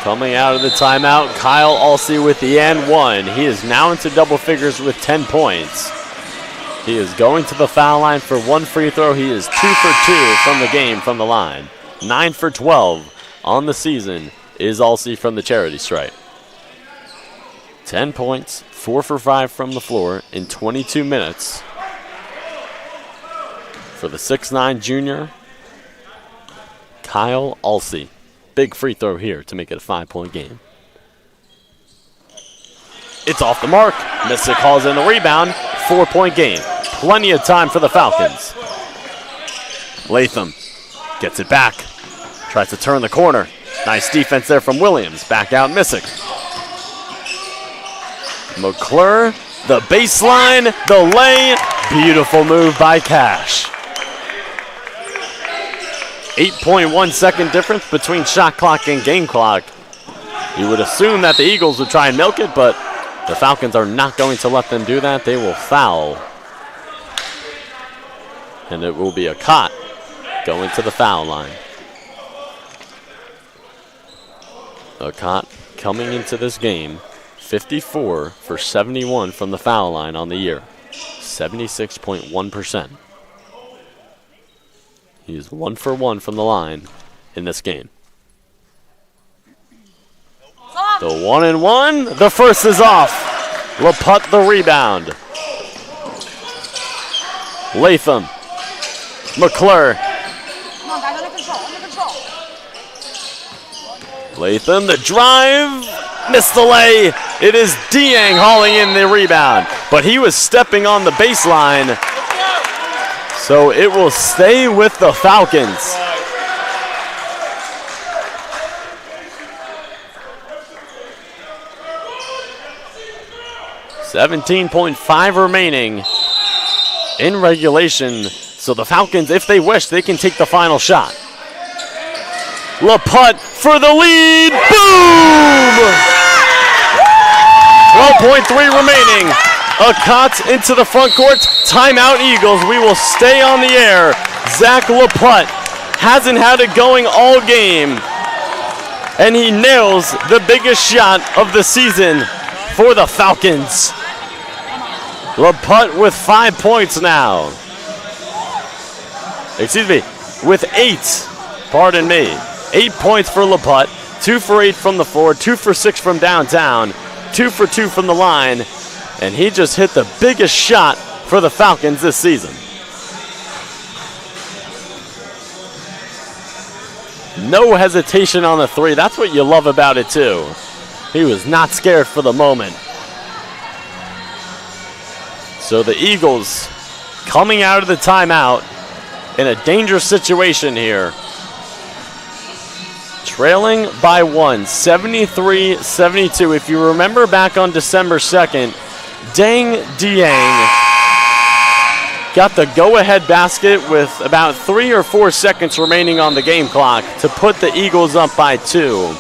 Coming out of the timeout, Kyle Alsey with the and one. He is now into double figures with 10 points. He is going to the foul line for one free throw. He is 2 for 2 from the game from the line. 9 for 12 on the season is Alsey from the charity stripe. 10 points, 4 for 5 from the floor in 22 minutes for the 6'9 junior, Kyle Alsey. Big free throw here to make it a 5-point game. It's off the mark. Missick calls in the rebound. 4-point game. Plenty of time for the Falcons. Latham gets it back. Tries to turn the corner. Nice defense there from Williams. Back out Missick. McClure, the baseline, the lay. Beautiful move by Cash. 8.1 second difference between shot clock and game clock. You would assume that the Eagles would try and milk it, but the Falcons are not going to let them do that. They will foul. And it will be a Cott going to the foul line. A Cott coming into this game, 54 for 71 from the foul line on the year. 76.1%. He is 1 for 1 from the line in this game. The 1-and-1. The first is off. LaPut the rebound. Latham. McClure. Come on, guys, under control. Latham, the drive. Missed the lay. It is Dieng hauling in the rebound. But he was stepping on the baseline. So it will stay with the Falcons. $17.5 remaining in regulation. So the Falcons, if they wish, they can take the final shot. LaPut for the lead. Boom! 12.3 remaining. A Cott into the front court. Timeout Eagles. We will stay on the air. Zach LaPut hasn't had it going all game. And he nails the biggest shot of the season for the Falcons. LaPut with 5 points now. Excuse me, with 8. Pardon me. 8 points for LaPut. 2 for 8 from the floor. 2 for 6 from downtown. 2 for 2 from the line. And he just hit the biggest shot for the Falcons this season. No hesitation on the three. That's what you love about it, too. He was not scared for the moment. So the Eagles coming out of the timeout in a dangerous situation here. Trailing by 1, 73-72. If you remember back on December 2nd, Deng Dieng got the go-ahead basket with about 3 or 4 seconds remaining on the game clock to put the Eagles up by 2.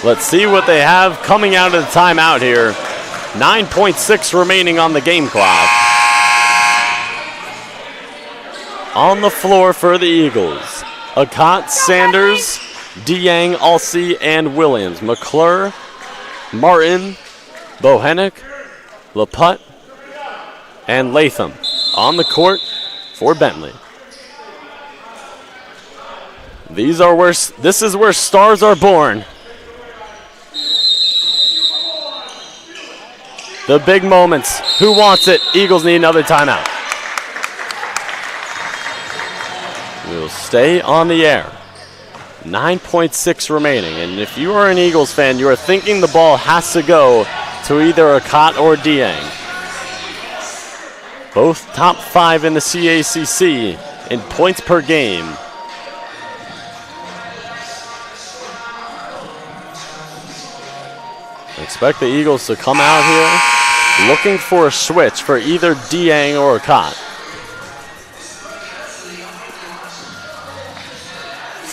Let's see what they have coming out of the timeout here. 9.6 remaining on the game clock. On the floor for the Eagles, Akat, Sanders, Dieng, Alsey, and Williams. McClure, Martin, Bohenick, LaPut, and Latham on the court for Bentley. This is where stars are born. The big moments. Who wants it? Eagles need another timeout. We'll stay on the air. 9.6 remaining. And if you are an Eagles fan, you are thinking the ball has to go to either Akat or Dieng. Both top 5 in the CACC in points per game. Expect the Eagles to come out here looking for a switch for either Dieng or Akat.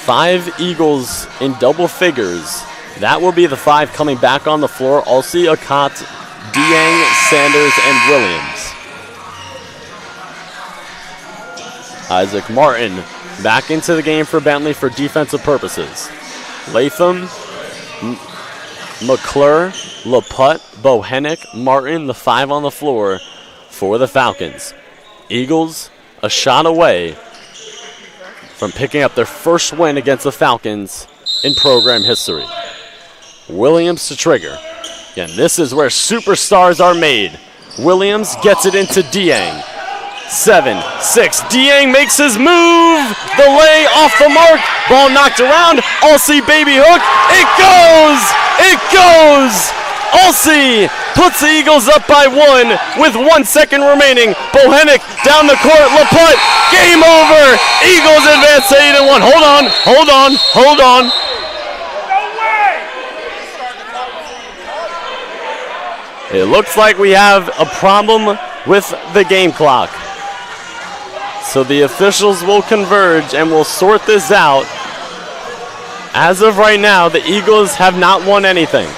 5 Eagles in double figures. That will be the 5 coming back on the floor. Alsey, Akat, Dieng, Sanders, and Williams. Isaac Martin back into the game for Bentley for defensive purposes. Latham, McClure, Laputte, Bohenick, Martin, the 5 on the floor for the Falcons. Eagles a shot away from picking up their first win against the Falcons in program history. Williams to trigger. Again, this is where superstars are made. Williams gets it into Dieng. 7-6. Dieng makes his move. The lay off the mark. Ball knocked around. Alsey baby hook. It goes. It goes. Alsey puts the Eagles up by 1 with 1 second remaining. Bohenick down the court. Laputte. Game over. Eagles advance to 8-1. Hold on. Hold on. Hold on. It looks like we have a problem with the game clock. So the officials will converge and will sort this out. As of right now, the Eagles have not won anything.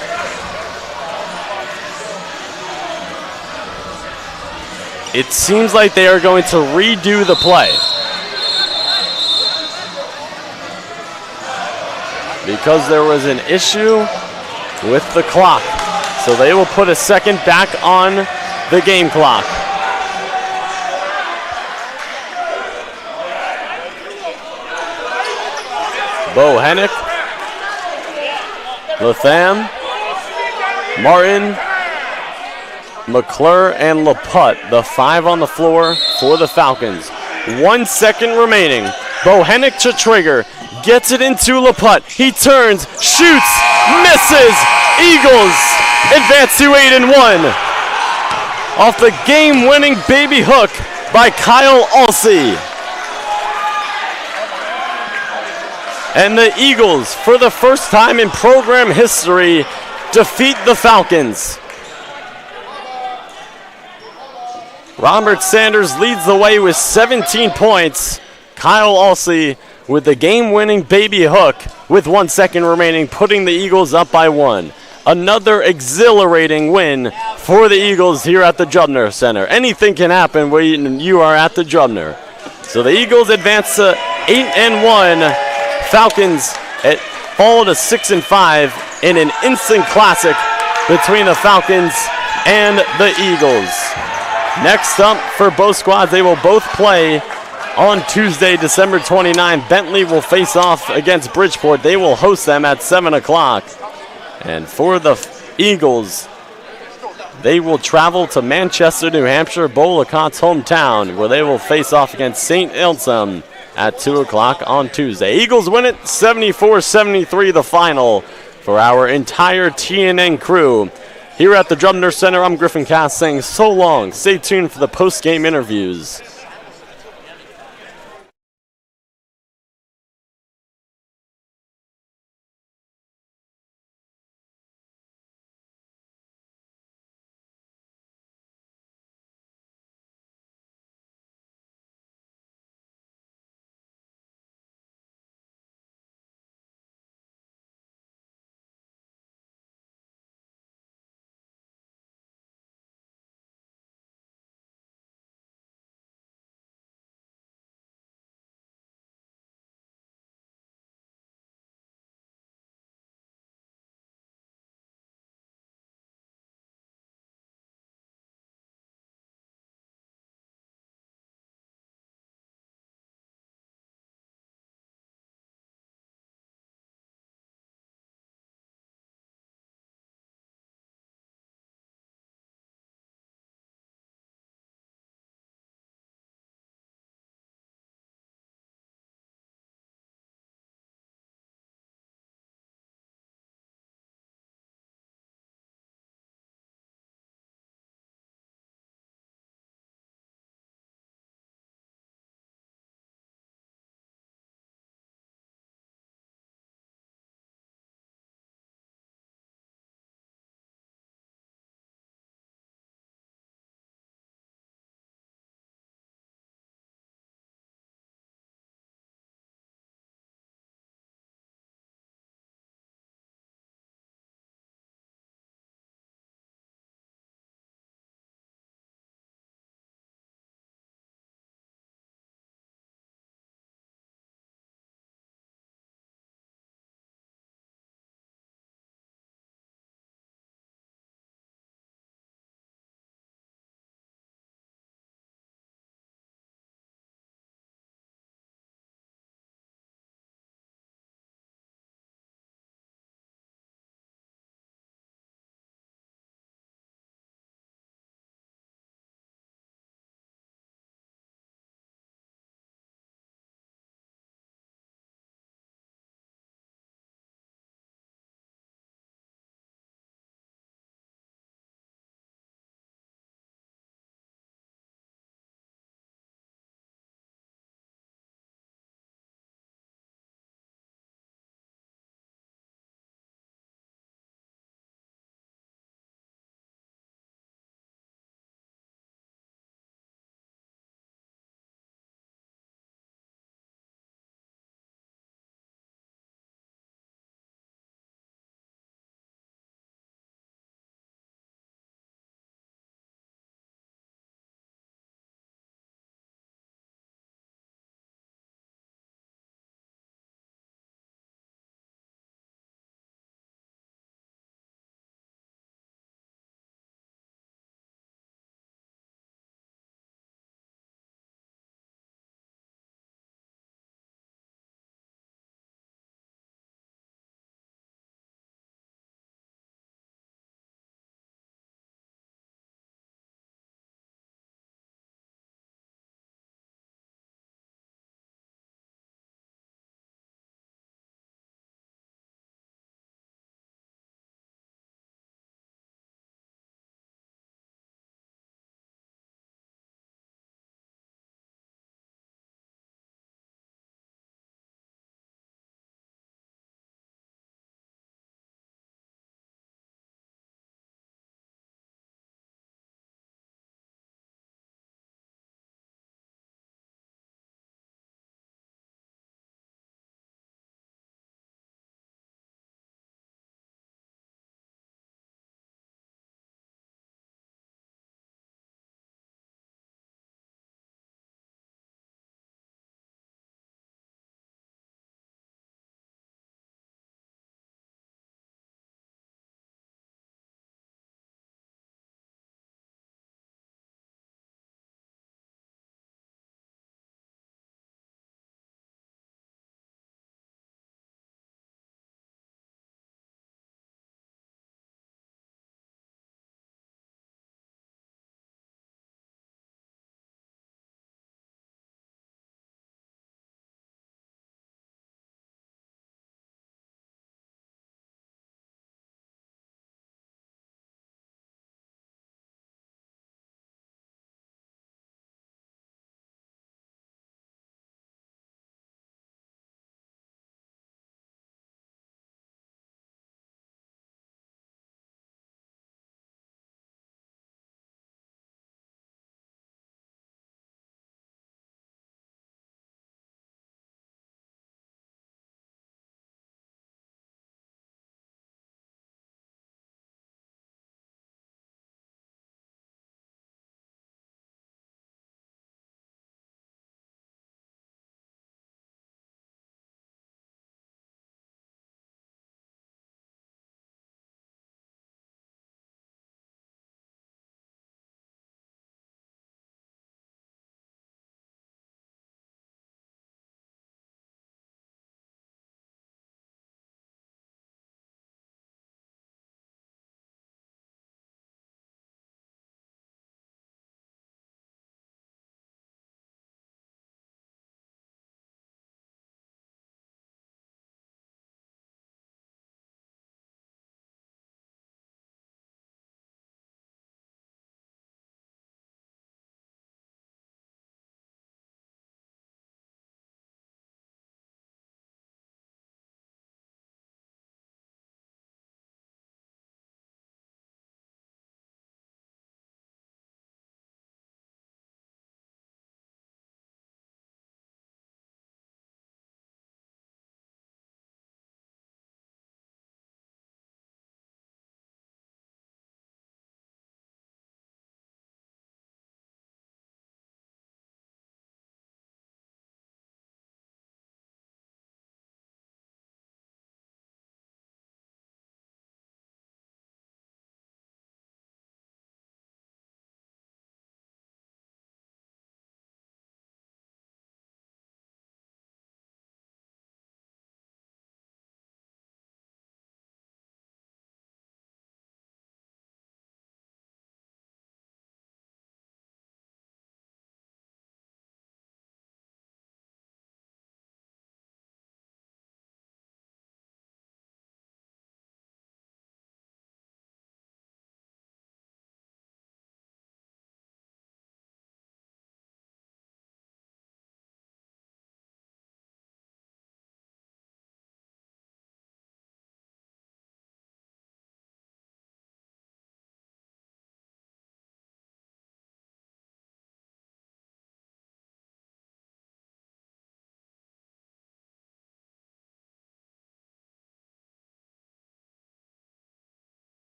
It seems like they are going to redo the play. Because there was an issue with the clock. So they will put a second back on the game clock. Bohenick, Latham, Martin, McClure, and Laputte, the 5 on the floor for the Falcons. 1 second remaining. Bohenick to trigger, gets it into Laputte. He turns, shoots, misses. Eagles advance to 8-1. Off the game-winning baby hook by Kyle Alsey. And the Eagles, for the first time in program history, defeat the Falcons. Robert Sanders leads the way with 17 points. Kyle Alsey with the game-winning baby hook with 1 second remaining, putting the Eagles up by 1. Another exhilarating win for the Eagles here at the Drubner Center. Anything can happen when you are at the Drubner. So the Eagles advance to 8-1. Falcons fall to 6-5 in an instant classic between the Falcons and the Eagles. Next up for both squads, they will both play on Tuesday, December 29. Bentley will face off against Bridgeport. They will host them at 7 o'clock. And for the Eagles, they will travel to Manchester, New Hampshire, Beau Lacott's hometown, where they will face off against St. Elsom at 2 o'clock on Tuesday. Eagles win it 74-73, the final. For our entire TNN crew here at the Drubner Center, I'm Griffin Cass saying so long. Stay tuned for the post-game interviews.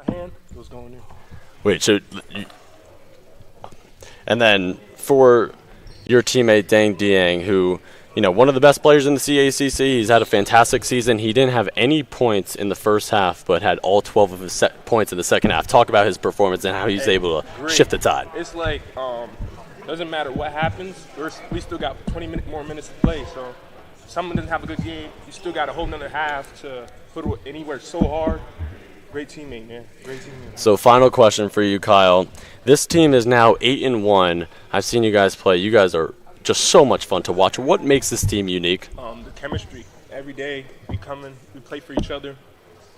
My hand was going in. Wait, so and then for your teammate Dang Dieng, who, you know, one of the best players in the CACC, he's had a fantastic season. He didn't have any points in the first half, but had all 12 of his points in the second half. Talk about his performance and how he's able to shift the tide. It's like doesn't matter what happens, we still got 20 more minutes to play. So if someone doesn't have a good game, you still got a whole nother half to put it anywhere so hard. Great teammate, man. Great teammate. So final question for you, Kyle. This team is now 8-1. I've seen you guys play. You guys are just so much fun to watch. What makes this team unique? The chemistry. Every day we come in, we play for each other.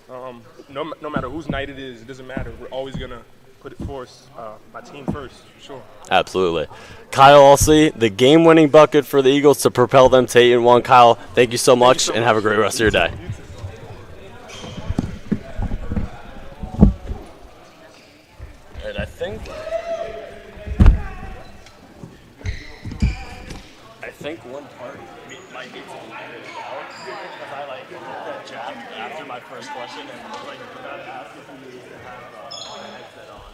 No matter whose night it is, it doesn't matter. We're always going to put it forth, my team first, for sure. Absolutely. Kyle Alsey, the game-winning bucket for the Eagles to propel them to 8-1. Kyle, thank you so much, and have a great rest of your day. And I think one part might need to be edited out because I that jab after my first question and forgot to ask if he needs to have a headset on.